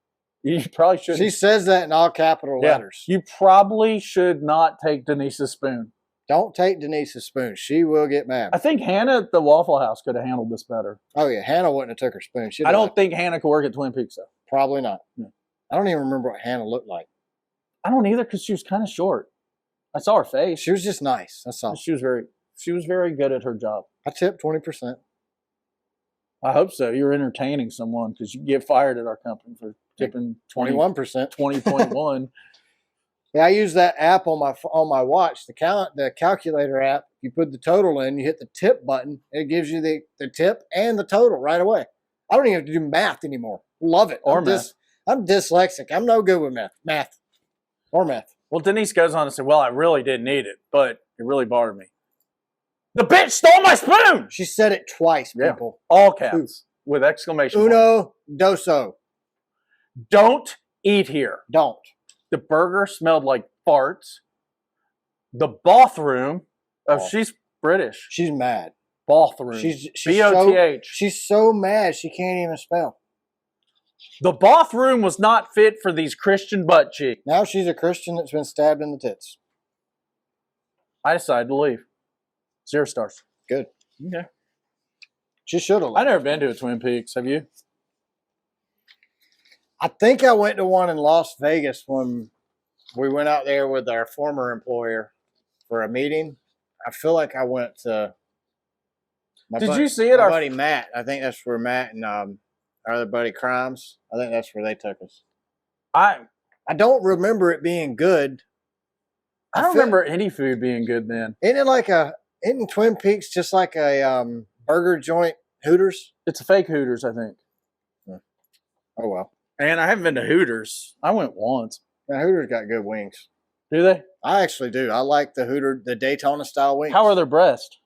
You probably shouldn't. She says that in all capital letters. You probably should not take Denise's spoon. Don't take Denise's spoon. She will get mad. I think Hannah at the Waffle House could have handled this better. Oh, yeah. Hannah wouldn't have took her spoon. I don't think Hannah could work at Twin Peaks, though. Probably not. No. I don't even remember what Hannah looked like. I don't either because she was kind of short. I saw her face. She was just nice. That's all. She was very good at her job. I tipped 20%. I hope so. You're entertaining someone because you get fired at our company for tipping 21%. 20.1. Yeah, I use that app on my watch, the calculator app. You put the total in, you hit the tip button, it gives you the tip and the total right away. I don't even have to do math anymore. Love it. Or math. I'm dyslexic. I'm no good with math. Or math. Well, Denise goes on to say, well, I really didn't need it, but it really bothered me. The bitch stole my spoon! She said it twice, Yeah. people. All caps with exclamation points. Uno, doso. Don't eat here. Don't. The burger smelled like farts. The bathroom. Oh, Oh. she's British. She's mad. Bathroom. She's B-O-T-H. She's so mad she can't even spell. The bathroom was not fit for these Christian butt cheeks. Now she's a Christian that's been stabbed in the tits. I decided to leave. 0 stars. Good. Okay. She should have. I've never been to a Twin Peaks. Have you? I think I went to one in Las Vegas when we went out there with our former employer for a meeting. I feel like I went to. Did you see it? Our buddy Matt. I think that's where Matt and our other buddy Crimes. I think that's where they took us. I don't remember it being good. I don't remember any food being good then. Isn't Twin Peaks just like a burger joint Hooters? It's a fake Hooters, I think. Oh, well. And I haven't been to Hooters. I went once. Now, Hooters got good wings. Do they? I actually do. I like the Daytona style wings. How are their breasts?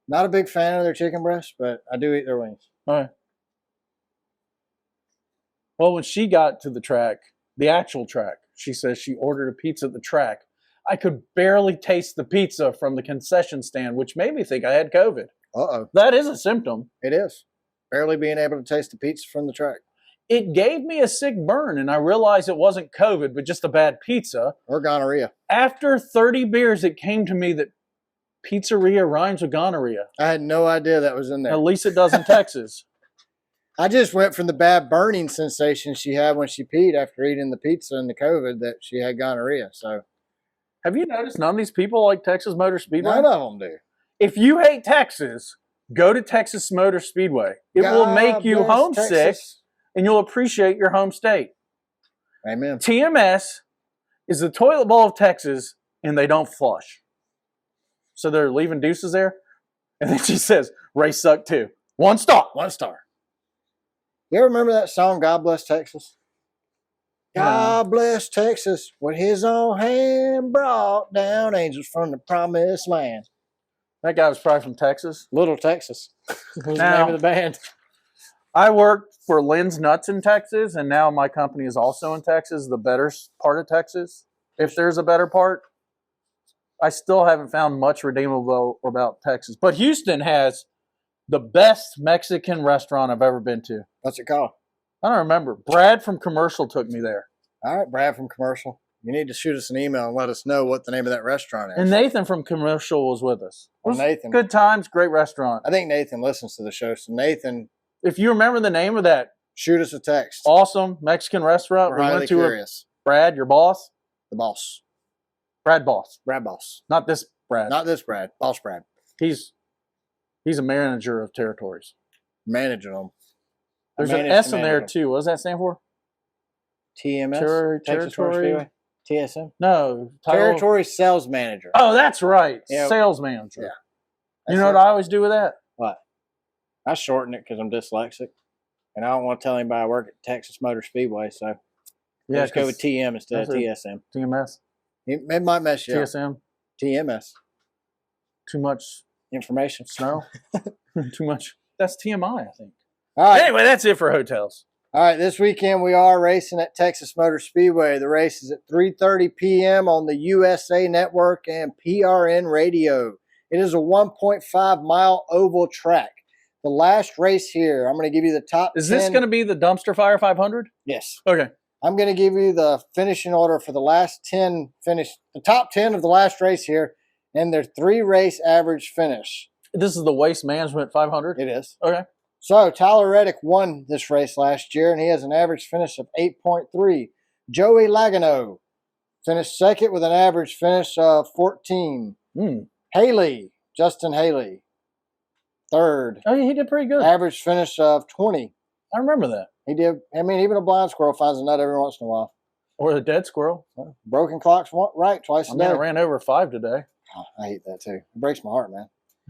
Not a big fan of their chicken breasts, but I do eat their wings. All right. Well, when she got to the track, the actual track, she says she ordered a pizza at the track. I could barely taste the pizza from the concession stand, which made me think I had COVID. Uh-oh. That is a symptom. It is. barely being able to taste the pizza from the truck. It gave me a sick burn, and I realized it wasn't COVID, but just a bad pizza. Or gonorrhea. After 30 beers, it came to me that pizzeria rhymes with gonorrhea. I had no idea that was in there. At least it does in Texas. I just went from the bad burning sensation she had when she peed after eating the pizza and the COVID that she had gonorrhea. So Have you noticed none of these people like Texas Motor Speedway? none of them do. If you hate Texas, go to Texas Motor Speedway. It will make you God bless homesick, Texas. and you'll appreciate your home state. Amen. TMS is the toilet bowl of Texas, and they don't flush. So they're leaving deuces there. And then she says, race sucked too. 1 star. 1 star. You ever remember that song, God Bless Texas? God bless Texas, with his own hand brought down angels from the promised land. That guy was probably from Texas. Little Texas was the Now- name of the band. I worked for Lynn's Nuts in Texas, and now my company is also in Texas, the better part of Texas. If there's a better part, I still haven't found much redeemable about Texas. But Houston has the best Mexican restaurant I've ever been to. What's it called? I don't remember. Brad from Commercial took me there. All right, Brad from Commercial. You need to shoot us an email and let us know what the name of that restaurant is. And Nathan from Commercial was with us. It Well, was Nathan. good times, great restaurant. I think Nathan listens to the show. So Nathan, If you remember the name of that shoot us a text. awesome Mexican restaurant We're we highly went to, curious. Brad, your boss? The boss. Brad Boss. Brad Boss. Not this Brad. Not this Brad. Boss Brad. He's a manager of territories. Managing them. There's an S in there too. What does that stand for? TMS? Texas Motor Territory. Speedway? TSM? No. title- Territory Sales Manager. Oh, that's right. Yeah. Sales manager. Yeah. You know what I always do with that? What? I shorten it because I'm dyslexic. And I don't want to tell anybody I work at Texas Motor Speedway. So Yeah, let's go with TM instead of that's a- TSM. TMS. It might mess you up. TSM. TMS. Too much Information. snow. Too much. That's TMI, I think. All right. Anyway, that's it for hotels. All right, this weekend we are racing at Texas Motor Speedway. The race is at 3:30 p.m. on the USA Network and PRN Radio. It is a 1.5-mile oval track. The last race here, I'm going to give you the top 10. Is this going to be the Dumpster Fire 500? Yes. Okay. I'm going to give you the finishing order for the last 10 the top 10 of the last race here, and their 3-race average finish. This is the Waste Management 500? It is. Okay. So, Tyler Reddick won this race last year, and he has an average finish of 8.3. Joey Logano finished second with an average finish of 14. Justin Haley, third. Oh, yeah, he did pretty good. Average finish of 20. I remember that. He did. I mean, even a blind squirrel finds a nut every once in a while. Or the dead squirrel. Broken clocks right twice a I day. mean, I ran over 5 today. Oh, I hate that too. It breaks my heart, man.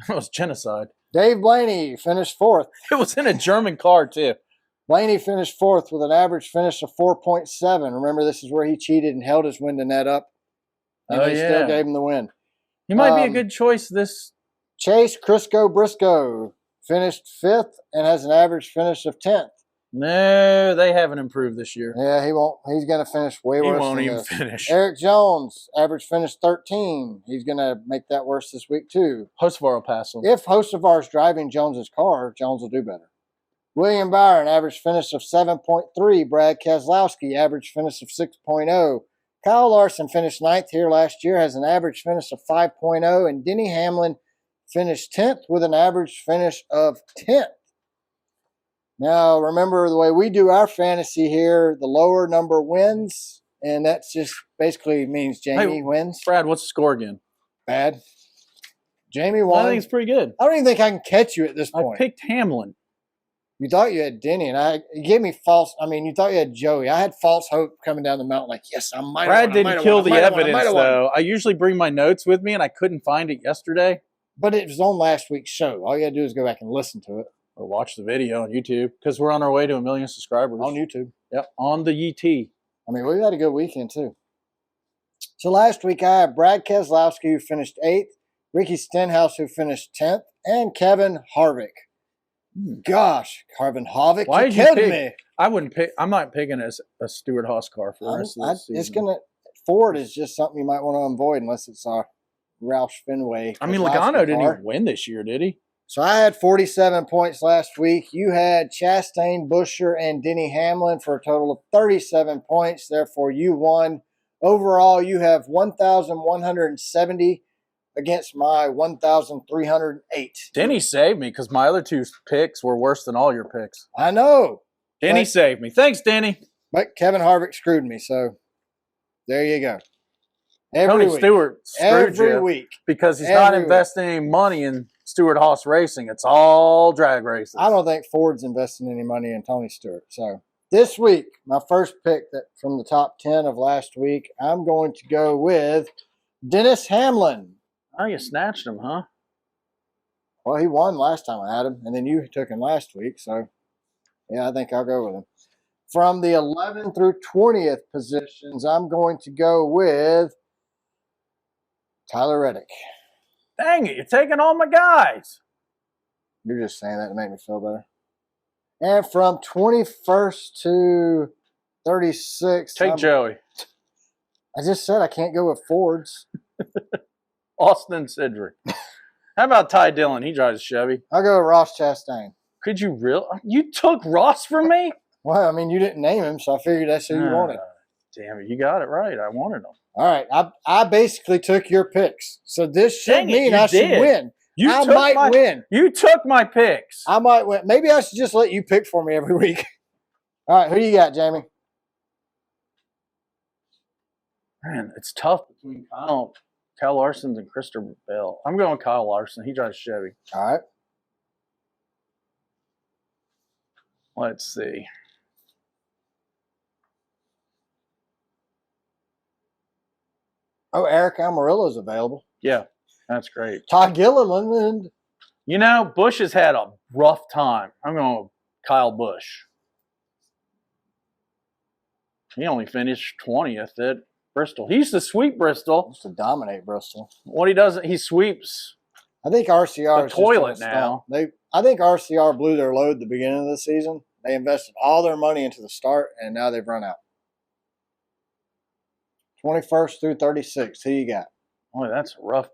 It was genocide. Dave Blaney finished fourth. It was in a German car, too. Blaney finished fourth with an average finish of 4.7. Remember, this is where he cheated and held his window net up. And they still gave him the win. He might be a good choice this. Chase Crisco Briscoe finished fifth and has an average finish of 10th. No, they haven't improved this year. Yeah, he won't. He's going to finish way He worse won't than even this. finish. Eric Jones, average finish 13. He's going to make that worse this week, too. Hocevar will pass him. If Hocevar is driving Jones's car, Jones will do better. William Byron, average finish of 7.3. Brad Keselowski, average finish of 6.0. Kyle Larson finished ninth here last year, has an average finish of 5.0. And Denny Hamlin finished 10th with an average finish of 10th. Now, remember the way we do our fantasy here, the lower number wins, and that just basically means Jamie wins. Brad, what's the score again? Bad. Jamie Well, won. I think it's pretty good. I don't even think I can catch you at this I point. picked Hamlin. You thought you had Denny, and you gave me false. I mean, you thought you had Joey. I had false hope coming down the mountain, like, yes, I might have Brad won, didn't kill the evidence, though. I usually bring my notes with me, and I couldn't find it yesterday. But it was on last week's show. All you got to do is go back and listen to it. Or watch the video on YouTube, because we're on our way to 1 million subscribers. On YouTube. Yep, on the UT. I mean, we had a good weekend, too. So last week, I had Brad Keselowski, who finished 8th, Ricky Stenhouse, who finished 10th, and Kevin Harvick. Gosh, Kevin Harvick, Why you did you killed pick? me. I wouldn't pick. I'm not picking a Stewart Haas car for the rest of this season. Ford is just something you might want to avoid unless it's Roush Fenway. I mean, Keselowski Logano didn't car. even win this year, did he? So I had 47 points last week. You had Chastain, Busher, and Denny Hamlin for a total of 37 points. Therefore, you won. Overall, you have 1,170 against my 1,308. Denny saved me because my other two picks were worse than all your picks. I know. Denny saved me. Thanks, Denny. But Kevin Harvick screwed me, so there you go. Tony Stewart screwed every you week because he's not investing any money in Stewart Haas Racing. It's all drag races. I don't think Ford's investing any money in Tony Stewart. So this week, my first pick from the top 10 of last week, I'm going to go with Dennis Hamlin. Oh, you snatched him, huh? Well, he won last time I had him, and then you took him last week. So, yeah, I think I'll go with him. From the 11th through 20th positions, I'm going to go with Tyler Reddick. Dang it, you're taking all my guys. You're just saying that to make me feel better. And from 21st to 36th. Take Joey. I just said I can't go with Fords. Austin Cedric. How about Ty Dillon? He drives a Chevy. I'll go with Ross Chastain. Could you really? You took Ross from me? Well, I mean, you didn't name him, so I figured that's who you wanted. Damn it, you got it right. I wanted him. All right, I basically took your picks, so this should mean I should win. I might win. You took my picks. I might win. Maybe I should just let you pick for me every week. All right, who you got, Jamie? Man, it's tough between Kyle Larson's and Christopher Bell. I'm going Kyle Larson. He drives Chevy. All right. Let's see. Oh, Eric Almirola is available. Yeah, that's great. Ty Gilliland. You know, Bush has had a rough time. I'm going with Kyle Busch. He only finished 20th at Bristol. He used to sweep Bristol. He used to dominate Bristol. What he doesn't, he sweeps. I think RCR the toilet now. I think RCR blew their load at the beginning of the season. They invested all their money into the start, and now they've run out. 21st through 36th. Who you got? Boy, that's a rough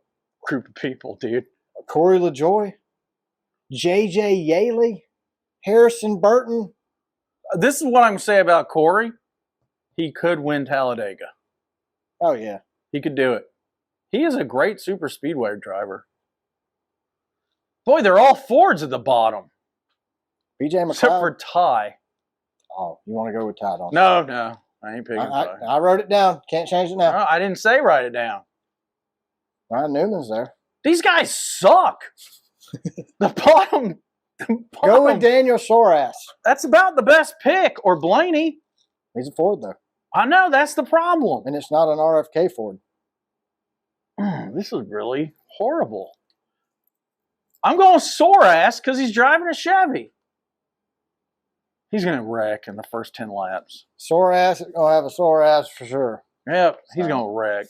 group of people, dude. Corey LaJoy, J.J. Yaley, Harrison Burton. This is what I'm going to say about Corey. He could win Talladega. Oh, yeah. He could do it. He is a great super speedway driver. Boy, they're all Fords at the bottom. BJ McLeod. Except for Ty. Oh, you want to go with Ty, don't you? No. I ain't picking Ty. I wrote it down. Can't change it now. No, I didn't say write it down. Ryan Newman's there. These guys suck. The bottom. Go with Daniel Soras. That's about the best pick. Or Blaney. He's a Ford, though. I know. That's the problem. And it's not an RFK Ford. This is really horrible. I'm going Soras because he's driving a Chevy. He's going to wreck in the first 10 laps. Sore ass is going to have a sore ass for sure. Yep, he's going to wreck.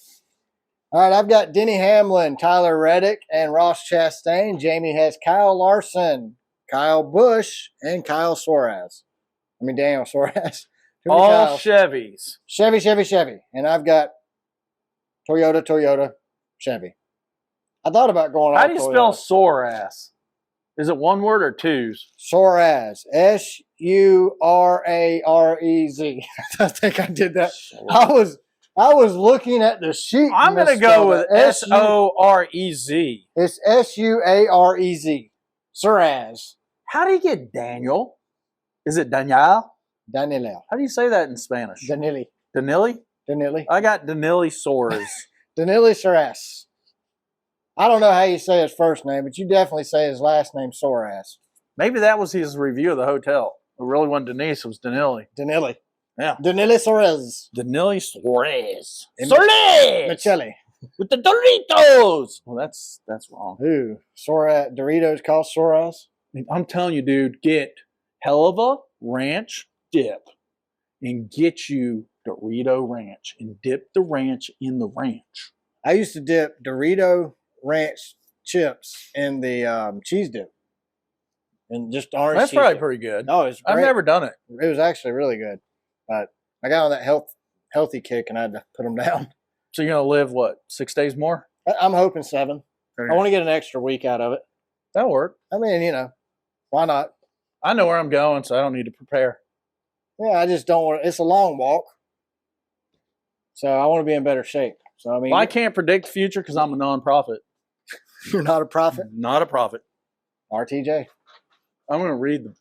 All right, I've got Denny Hamlin, Tyler Reddick, and Ross Chastain. Jamie has Kyle Larson, Kyle Busch, and Kyle Soras. Daniel Soras. All Chevys. Chevy. And I've got Toyota, Chevy. I thought about going How do you spell Soras? Is it one word or twos? Soras. S-U-R-A-R-E-Z. I think I did that. I was looking at the sheet. I'm going to go with S-O-R-E-Z. It's S-U-A-R-E-Z. Soras. How do you get Daniel? Is it Daniel? Danilo. How do you say that in Spanish? Danili. Danili? I got Danili Soras. Danili Soras. I don't know how you say his first name, but you definitely say his last name Soras. Maybe that was his review of the hotel. It really wasn't Denise, it was Danili. Danili. Yeah. Danili Soras. Danili Soras. Soles! Michele. With the Doritos! Well, that's wrong. Ooh. Doritos called Soras? I'm telling you, dude, get Helva Ranch dip and get you Dorito Ranch and dip the ranch in the ranch. I used to dip Dorito Ranch chips in the cheese dip. And just orange That's cheese probably dip. pretty good. No, it's great. I've never done it. It was actually really good. But I got on that healthy kick and I had to put them down. So you're going to live, what, 6 days more? I'm hoping 7. I want to get an extra week out of it. That'll work. I mean, why not? I know where I'm going, so I don't need to prepare. Yeah, I just don't want. It's a long walk, so I want to be in better shape. So I mean, Well, I can't predict the future because I'm a nonprofit. you're not a prophet, Not a prophet. RTJ, I'm going to read the.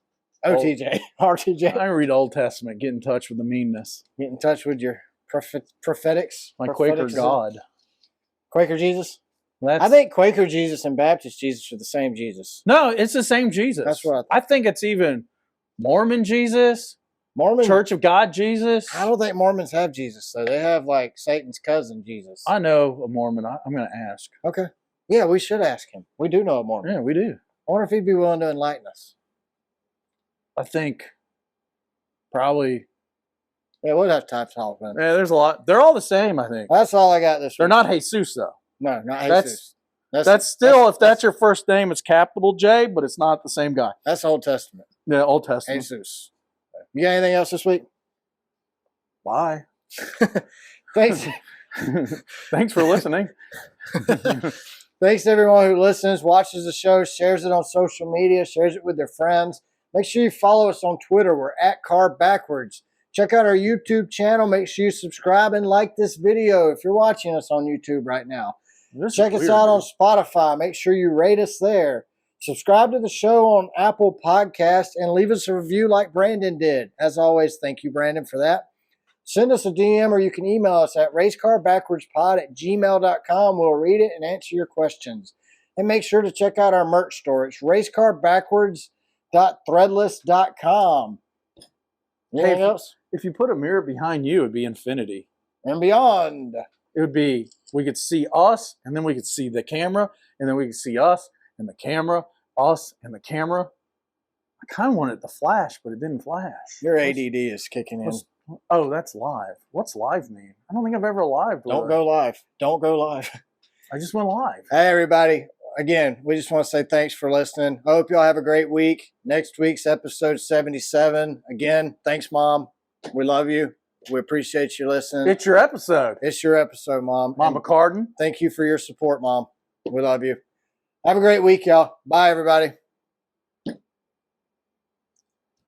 OTJ, RTJ. I'm going to read Old Testament. Get in touch with the meanness. Get in touch with your prophetics. My Quaker prophetics. God. Quaker Jesus. That's, I think Quaker Jesus and Baptist Jesus are the same Jesus. no, it's the same Jesus. That's what I think it's even Mormon Jesus, Mormon. Church of God Jesus. I don't think Mormons have Jesus, though. They have like Satan's cousin Jesus. I know a Mormon. I'm going to ask. Okay. Yeah, we should ask him. We do know a Mormon. Yeah, we do. I wonder if he'd be willing to enlighten us. I think probably. Yeah, we'll have time to talk about it. Yeah, there's a lot. They're all the same, I think. That's all I got this They're week. not Jesus, though. No, not That's- Jesus. That's still, if that's your first name, it's capital J, but it's not the same guy. That's Old Testament. Yeah, Old Testament. Jesus. You got anything else this week? Bye. Thanks. Thanks for listening. Thanks to everyone who listens, watches the show, shares it on social media, shares it with their friends. Make sure you follow us on Twitter. We're at Car Backwards. Check out our YouTube channel. Make sure you subscribe and like this video if you're watching us on YouTube right now. Check us out on Spotify. Make sure you rate us there. Subscribe to the show on Apple Podcasts and leave us a review like Brandon did. As always, thank you, Brandon, for that. Send us a DM or you can email us at racecarbackwardspod@gmail.com. We'll read it and answer your questions. And make sure to check out our merch store. It's racecarbackwards.threadless.com. Anything else? If you put a mirror behind you, it'd be infinity. And beyond. It would be, we could see us, and then we could see the camera, and then we could see us and the camera, us and the camera. I kind of wanted it to flash, but it didn't flash. Your ADD is kicking in. Oh, that's live. What's live mean? I don't think I've ever live. Don't go live. Don't go live. I just went live. Hey, everybody. Again, we just want to say thanks for listening. I hope y'all have a great week. Next week's episode 77. Again, thanks, Mom. We love you. We appreciate you listening. It's your episode. It's your episode, Mom. Mama And Carden. thank you for your support, Mom. We love you. Have a great week, y'all. Bye, everybody.